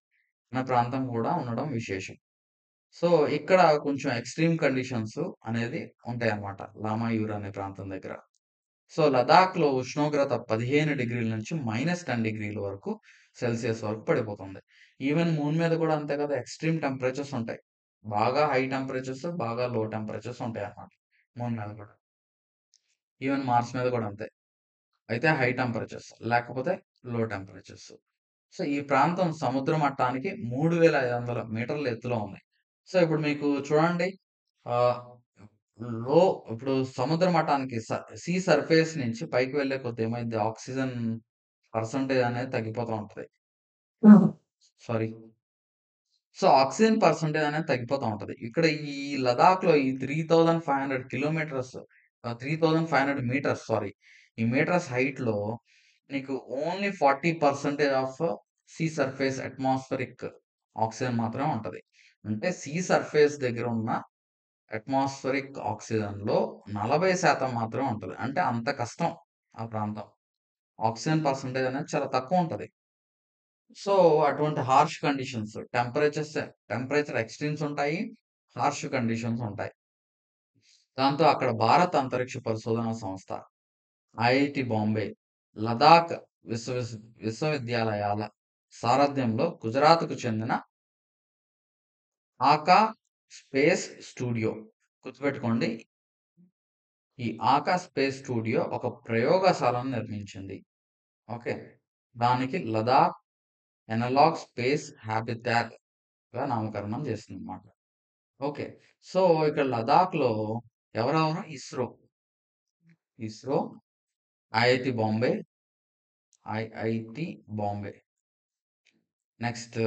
మన ప్రాంతం కూడా ఉండడం విశేషం. సో, ఇక్కడ కొంచెం ఎక్స్‌ట్రీమ్ కండిషన్స్ అనేది ఉంటాయన్నమాట. లామాయూర్ అనే ప్రాంతం దగ్గర. సో, లదాఖ్‌లో ఉష్ణోగ్రత 15 డిగ్రీల నుంచి -10 డిగ్రీల వరకు సెల్సియస్ వరకు పడిపోతుంది. ఈవెన్ మూన్ మీద కూడా అంతే కదా! ఎక్స్‌ట్రీమ్ టెంపరేచర్స్ ఉంటాయి. బాగా హై టెంపరేచర్స్, బాగా లో టెంపరేచర్స్ ఉంటాయన్నమాట. మూన్ మీద కూడా. ఈవెన్ మార్స్ మీద కూడా అంతే. అయితే హై టెంపరేచర్స్. లేకపోతే లో టెంపరేచర్స్. సో, ఈ ప్రాంతం సముద్ర మట్టానికి 3500 మీటర్ల ఎత్తులో ఉంది. సో, ఇప్పుడు మీకు చూడండి ఆహ్, లో ఇప్పుడు సముద్ర మట్టానికి సీ సర్ఫేస్ నుంచి పైకి వెళ్ళే కొద్దీ ఏమైద్ది ఆక్సిజన్ పర్సెంటేజ్ అనేది తగ్గిపోతా ఉంటది. సారీ. సో, ఆక్సిజన్ పర్సెంటేజ్ అనేది తగ్గిపోతా ఉంటది. ఇక్కడ ఈ లదాఖ్‌లో ఈ 3500 కిలోమీటర్స్ 3500 మీటర్స్ సారీ. ఈ మీటర్స్ హైట్‌లో నీకు only 40% of see surface atmospheric oxygen మాత్రమే ఉంటది. అంటే సీ సర్ఫేస్ దగ్గర ఉన్న అట్మాస్ఫియరిక్ ఆక్సిజన్‌లో 40% మాత్రమే ఉంటది. అంటే అంత కష్టం ఆ ప్రాంతం. ఆక్సిజన్ పర్సెంటేజ్ అనేది చాలా తక్కువుంటది. సో, అటువంటి హార్ష్ కండిషన్స్ టెంపరేచర్ ఎక్స్‌ట్రీమ్స్ ఉంటాయి. హార్ష్ కండిషన్స్ ఉంటాయి. దాంతో అక్కడ భారత్ అంతరిక్ష పరిశోధనా సంస్థ, ఐఐటీ బాంబే, లదాఖ్ విశ్వవిద్యాలయాల సారథ్యంలో గుజరాత్‌కు చెందిన ఆకా స్పేస్ స్టూడియో గుర్తుపెట్టుకోండి. ఈ ఆకా స్పేస్ స్టూడియో ఒక ప్రయోగశాలను నిర్మించింది. ఓకే. దానికి లదాఖ్ ఎనలాగ్ స్పేస్ హాబిటాట్‌గా నామకరణం చేసిందన్నమాట. ఓకే. సో, ఇక్కడ లదాఖ్‌లో ఎవరెవరు ISRO, IIT Bombay, IIT Bombay. Next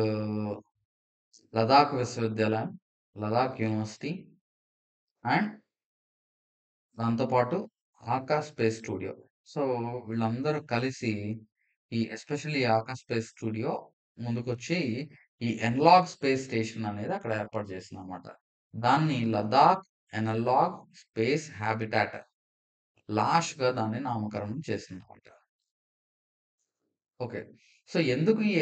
Ladakh విశ్వవిద్యాలయం, లదాఖ్ యూనివర్సిటీ అండ్ దాంతో పాటు ఆకాష్ స్పేస్ స్టూడియో. సో, వీళ్ళందరూ కలిసి ఎస్పెషల్లీ ఈ ఆకాష్ స్పేస్ స్టూడియో ముందుకొచ్చి ఈ ఎనలాగ్ స్పేస్ స్టేషన్ అనేది అక్కడ ఏర్పాటు చేసిందన్నమాట. దాన్ని లదాఖ్ ఎనలాగ్ స్పేస్ హాబిటాట్ లాష్‌గా దాన్ని నామకరణం చేసిందన్నమాట. ఓకే. సో, ఎందుకు ఈ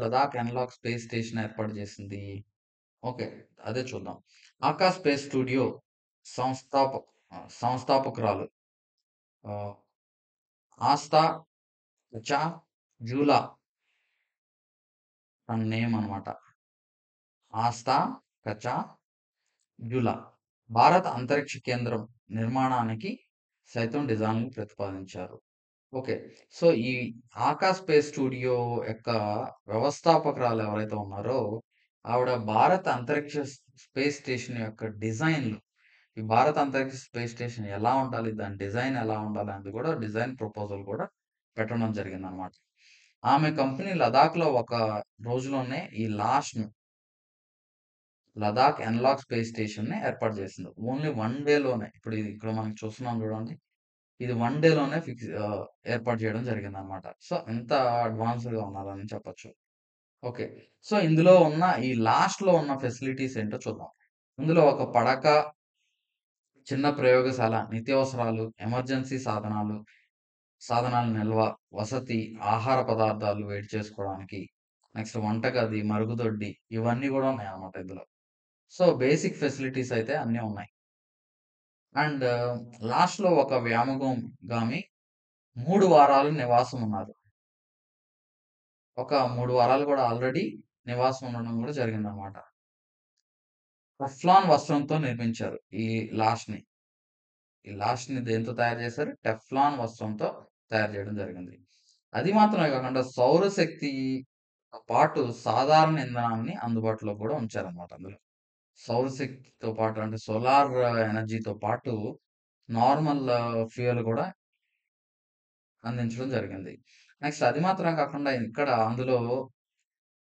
లదాఖ్ అనలాగ్ స్పేస్ స్టేషన్ ఏర్పాటు చేసింది? ఓకే. అదే చూద్దాం. 'ఆకాశ్ స్పేస్ స్టూడియో' సంస్థాపకురాలు ఆహ్, ఆస్థా చా జూలా తన నేమ్ అనమాట. ఆస్థా కచా జూలా. భారత అంతరిక్ష కేంద్రం నిర్మాణానికి సైతం డిజైన్‌లు ప్రతిపాదించారు. ఓకే. సో, ఈ 'ఆకాశ్ స్పేస్ స్టూడియో' యొక్క వ్యవస్థాపకురాలు ఎవరైతే ఉన్నారో, ఆవిడ భారత అంతరిక్ష స్పేస్ స్టేషన్ యొక్క డిజైన్‌లు, ఈ భారత అంతరిక్ష స్పేస్ స్టేషన్ ఎలా ఉండాలి? దాని డిజైన్ ఎలా ఉండాలి? అనేది కూడా డిజైన్ ప్రపోజల్ కూడా పెట్టడం జరిగిందనమాట. ఆమె కంపెనీ లదాఖ్‌లో ఒక రోజులోనే ఈ లదాఖ్ అనలాగ్ స్పేస్ స్టేషన్‌ని ఏర్పాటు చేసింది. ఓన్లీ 1 డేలోనే. ఇప్పుడు ఇది ఇక్కడ మనం చూస్తున్నాం చూడండి. ఇది 1 డేలోనే ఏర్పాటు చేయడం జరిగిందనమాట. సో, ఎంత అడ్వాన్స్‌డ్‌గా ఉన్నారని చెప్పొచ్చు. ఓకే. సో, ఇందులో ఉన్న ఈ లాస్ట్‌లో ఉన్న ఫెసిలిటీస్ ఏంటో చూద్దాం. ఇందులో ఒక పడక, చిన్న ప్రయోగశాల, నిత్యావసరాలు, ఎమర్జెన్సీ సాధనాల నిల్వ, వసతి, ఆహార పదార్థాలు వేడి చేసుకోవడానికి, నెక్స్ట్ వంటగది, మరుగుదొడ్డి ఇవన్నీ గూడా ఉన్నాయన్నమాట ఇందులో. సో, బేసిక్ ఫెసిలిటీస్ అయితే అన్నీ ఉన్నాయి. అండ్ లాస్ట్‌లో ఒక గామి 3 వారాలు నివాసం ఉన్నారు. ఒక 3 వారాలు గూడా ఆల్రెడీ నివాసం ఉండడం గూడా జరిగిందనమాట. టెఫ్లాన్ వస్త్రంతో నిర్మించారు లాస్ట్‌ని. ఈ లాస్ట్‌ని దేనితో తయారు చేశారు? టెఫ్లాన్ వస్త్రంతో తయారు చేయడం జరిగింది. అది మాత్రమే కాకుండా సౌరశక్తితో పాటు సాధారణ ఇంధనాన్ని అందుబాటులో కూడా ఉంచారనమాట అందులో. సౌరశక్తితో పాటు అంటే సోలార్ ఎనర్జీతో పాటు నార్మల్ ఫ్యూయల్ కూడా అందించడం జరిగింది. నెక్స్ట్ అది మాత్రమే కాకుండా ఇక్కడ అందులో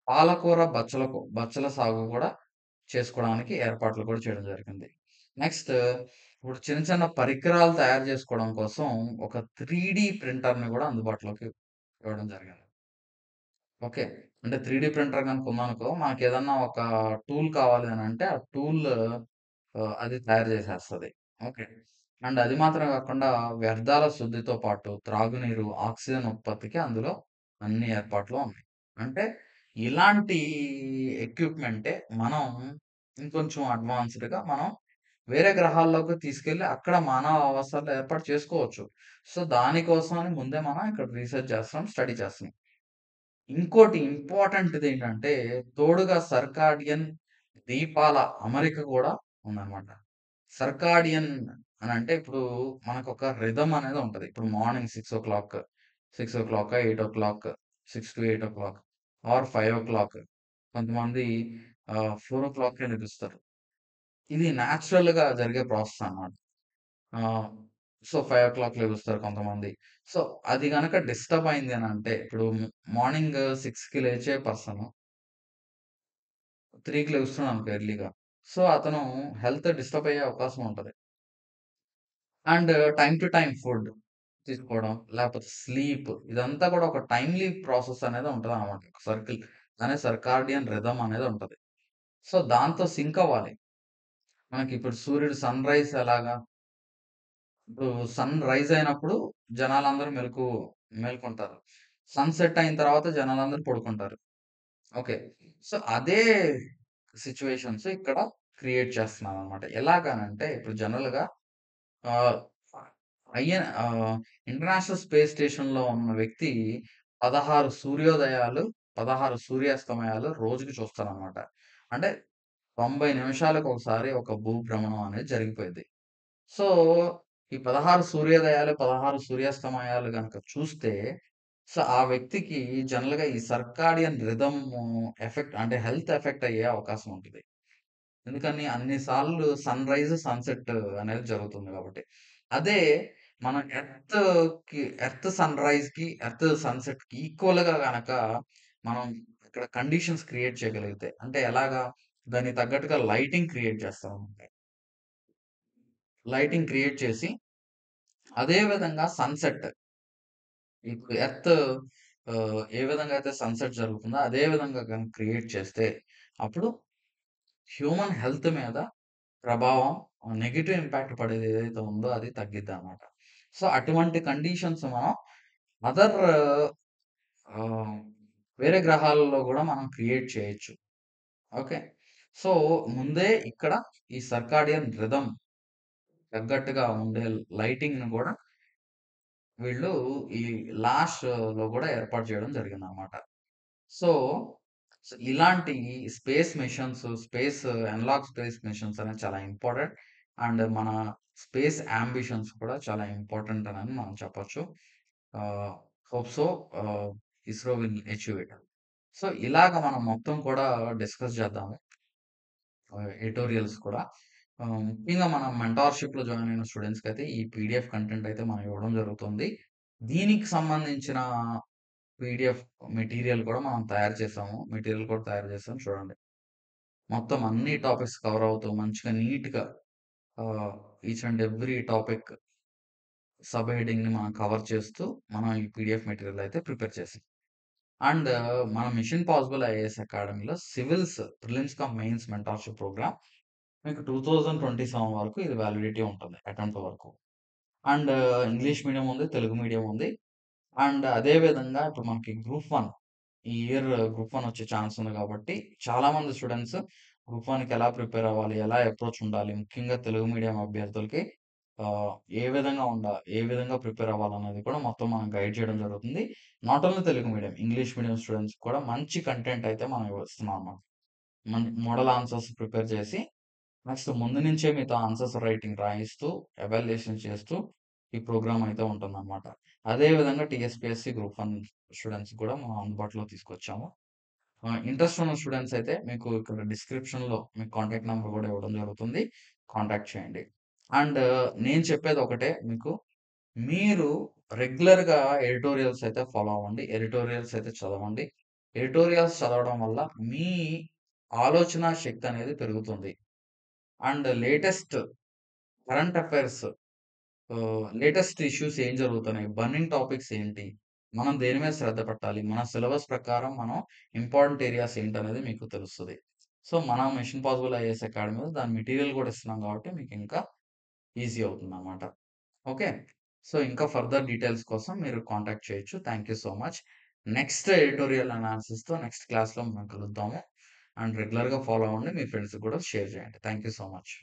పాలకూర, బచ్చల సాగు కూడా చేసుకోవడానికి ఏర్పాట్లు కూడా చేయడం జరిగింది. నెక్స్ట్ ఇప్పుడు చిన్న చిన్న పరికరాలు తయారు చేసుకోవడం కోసం ఒక 3 ప్రింటర్‌ని కూడా అందుబాటులోకి ఇవ్వడం జరిగింది. ఓకే. అంటే 3 ప్రింటర్ గనుక ఉందనుకో మనకేదన్నా ఒక టూల్ కావాలి అనంటే ఆ టూల్ అది తయారు చేసేస్తది. ఓకే. అండ్ అది మాత్రమే కాకుండా వ్యర్థాల శుద్ధితో పాటు త్రాగునీరు, ఆక్సిజన్ ఉత్పత్తికి అందులో అన్ని ఏర్పాట్లు ఉన్నాయి. అంటే ఇలాంటి ఎక్విప్‌మెంటే మనం ఇంకొంచెం అడ్వాన్స్‌డ్‌గా మనం వేరే గ్రహాల్లోకి తీసుకెళ్ళి అక్కడ మానవ ఆవాసాలు ఏర్పాటు చేసుకోవచ్చు. సో, దానికోసమని ముందే మనం ఇక్కడ రీసెర్చ్ చేస్తున్నాం, స్టడీ చేస్తున్నాం. ఇంకోటి ఇంపార్టెంట్‌దేంటంటే తోడుగా సర్కాడియన్ దీపాల అమరిక కూడా ఉందన్నమాట. సర్కాడియన్ అనంటే ఇప్పుడు మనకొక రిథమ్ అనేది ఉంటది. ఇప్పుడు మార్నింగ్ 6:00, 8:00, 6-8 ఆర్ 5:00 కొంతమంది 4:00కే లెగుస్తారు. ఇది నేచురల్‌గా జరిగే ప్రాసెస్ అన్నమాట. ఆహ్, సో, 5:00 లెగుస్తారు కొంతమంది. సో, అది గనక డిస్టర్బ్ అయింది అనంటే ఇప్పుడు మార్నింగ్ 6కి లేచే పర్సన్ 3కి లెగుస్తున్నాడనుకో ఎర్లీగా. సో, అతను హెల్త్ డిస్టర్బ్ అయ్యే అవకాశం ఉంటది. And time to time food తీసుకోవడం, లేపోతే స్లీప్ ఇదంతా కూడా ఒక టైమ్‌లీ ప్రాసెస్ అనేది ఉంటదనమాట. దాన్నే సర్కాడియన్ రిథమ్ అనేది ఉంటది. సో, దాంతో సింక్ అవ్వాలి. మనకిప్పుడు సూర్యుడు సన్‌రైజ్ ఎలాగా? ఇప్పుడు సన్ రైజ్ అయినప్పుడు జనాలందరూ మేల్కొంటారు. సన్‌సెట్ అయిన తర్వాత జనాలందరూ పడుకుంటారు. ఓకే. సో, అదే సిట్యుయేషన్స్ ఇక్కడ క్రియేట్ చేస్తున్నారనమాట. ఎలాగనంటే ఇప్పుడు జనరల్‌గా ఆహ్, ఆహ్, ఇంటర్నేషనల్ స్పేస్ స్టేషన్‌లో ఉన్న వ్యక్తి 16 సూర్యోదయాలు, 16 సూర్యాస్తమయాలు రోజుకి చూస్తారనమాట. అంటే 90 నిమిషాలకు ఒకసారి ఒక భూభ్రమణం అనేది జరిగిపోయిద్ది. సో, ఈ 16 సూర్యోదయాలు, 16 సూర్యాస్తమయాలు గనక చూస్తే, సో, ఆ వ్యక్తికి జనరల్‌గా ఈ సర్కాడియన్ రిథము ఎఫెక్ట్ అంటే హెల్త్ ఎఫెక్ట్ అయ్యే అవకాశం ఉంటది. ఎందుకని అన్ని సార్లు సన్‌రైజ్, సన్‌సెట్ అనేది జరుగుతుంది కాబట్టి. అదే మనం ఎర్త్ సన్‌రైజ్‌కి, ఎర్త్ సన్‌సెట్‌కి ఈక్వల్‌గా గనక మనం ఇక్కడ కండిషన్స్ క్రియేట్ చేయగలిగితే, అంటే ఎలాగా? దానికి తగ్గట్టుగా లైటింగ్ క్రియేట్ చేస్తాం. లైటింగ్ క్రియేట్ చేసి, అదే విధంగా సన్‌సెట్ ఇప్పుడు ఏ విధంగా అయితే సన్‌సెట్ జరుగుతుందో, అదే విధంగా గనుక క్రియేట్ చేస్తే, అప్పుడు హ్యూమన్ హెల్త్ మీద ప్రభావం నెగెటివ్ ఇంపాక్ట్ పడేది ఏదైతే ఉందో అది తగ్గిద్దనమాట. సో, అటువంటి కండిషన్స్ మనం అదర్ ఆహ్, వేరే గ్రహాలలో గూడా మనం క్రియేట్ చేయొచ్చు. ఓకే. సో, ముందే ఇక్కడ ఈ సర్కాడియన్ రిథమ్ తగ్గట్టుగా ఉండే లైటింగ్‌ని గూడా వీళ్ళు ఈ లాస్ట్‌లో గూడా ఏర్పాటు చేయడం జరిగిందనమాట. సో, ఇలాంటి space missions, analog space missions అనేవి చాలా ఇంపార్టెంట్. అండ్ మన స్పేస్ యాంబిషన్స్ కూడా చాలా ఇంపార్టెంట్ అని మనం చెప్పొచ్చు. Ah, hope so ISRO will achieve it. So, ఇలాగ మనం మొత్తం కూడా డిస్కస్ చేద్దాము. ఎడిటోరియల్స్ కూడా. ముఖ్యంగా మనం మెంటార్‌షిప్‌లో జాయిన్ అయిన స్టూడెంట్స్‌కైతే ఈ పీడీఎఫ్ కంటెంట్ అయితే మనం ఇవ్వడం జరుగుతుంది. దీనికి సంబంధించిన పీడీఎఫ్ మెటీరియల్ కూడా మనం తయారు చేసాము. మెటీరియల్ కూడా తయారు చేసాం చూడండి. మొత్తం అన్ని టాపిక్స్ కవర్ అవుతూ మంచిగా నీట్‌గా ah, each and every topic sub హెడ్డింగ్‌ని మనం కవర్ చేస్తూ మనం ఈ పీడీఎఫ్ మెటీరియల్ అయితే ప్రిపేర్ చేసాం. అండ్ మన మిషన్ పాసిబుల్ ఐఏఎస్ అకాడమీలో civils prelims cum mains mentorship programme మీకు 2027 వరకు ఇది వాలిడిటీ ఉంటుంది అటెంప్ట్ వరకు. అండ్ ఇంగ్లీష్ మీడియం ఉంది, తెలుగు మీడియం ఉంది. అండ్ అదే విధంగా ఇప్పుడు మనకి గ్రూప్ 1 ఈ ఇయర్ గ్రూప్ 1 వచ్చే ఛాన్స్ ఉంది కాబట్టి చాలామంది స్టూడెంట్స్ గ్రూప్ 1కి ఎలా ప్రిపేర్ అవ్వాలి? ఎలా అప్రోచ్ ఉండాలి? ముఖ్యంగా తెలుగు మీడియం అభ్యర్థులకి ఆహ్, ఏ విధంగా ప్రిపేర్ అవ్వాలనేది కూడా మొత్తం మనం గైడ్ చేయడం జరుగుతుంది. Not only Telugu medium, English medium స్టూడెంట్స్‌కి కూడా మంచి కంటెంట్ అయితే మనం ఇస్తున్నాం అన్నమాట. మోడల్ ఆన్సర్స్ ప్రిపేర్ చేసి నెక్స్ట్ ముందు నుంచే మీతో ఆన్సర్స్ రైటింగ్ రాయిస్తూ, ఎవాల్యుయేషన్ చేస్తూ ఈ ప్రోగ్రామ్ అయితే ఉంటుందన్నమాట. అదే విధంగా టీఎస్‌పీఎస్‌సీ గ్రూప్ 1 స్టూడెంట్స్ కూడా మనం అందుబాటులో తీసుకొచ్చాము. ఇంట్రెస్ట్ ఉన్న స్టూడెంట్స్ అయితే మీకు ఇక్కడ డిస్క్రిప్షన్‌లో మీకు కాంటాక్ట్ నంబర్ కూడా ఇవ్వడం జరుగుతుంది. కాంటాక్ట్ చేయండి. అండ్ నేను చెప్పేది ఒకటే మీకు, మీరు రెగ్యులర్‌గా ఎడిటోరియల్స్ అయితే ఫాలో అవ్వండి. ఎడిటోరియల్స్ అయితే చదవండి. ఎడిటోరియల్స్ చదవడం వల్ల మీ ఆలోచన శక్తి అనేది పెరుగుతుంది. And current affairs latest issues ఏం జరుగుతున్నాయి? బర్నింగ్ టాపిక్స్ ఏంటి? మనం దేని మీద శ్రద్ధ పెట్టాలి? మన సిలబస్ ప్రకారం మనం ఇంపార్టెంట్ ఏరియాస్ ఏంటనేది మీకు తెలుస్తది. సో, మనం మిషన్ పాసిబుల్ ఐఏఎస్ అకాడమీలో దాని మెటీరియల్ కూడా ఇస్తున్నాం కాబట్టి మీకు ఇంకా ఈజీ అవుతుందన్నమాట. ఓకే. సో, ఇంకా ఫర్దర్ డీటెయిల్స్ కోసం మీరు కాంటాక్ట్ చేయొచ్చు. Thank you so much. Next editorial అనాలిసిస్‌తో నెక్స్ట్ క్లాస్‌లో మనం కలుద్దాము. అండ్ రెగ్యులర్‌గా ఫాలో అవ్వండి. మీ ఫ్రెండ్స్‌కి కూడా షేర్ చేయండి. Thank you so much.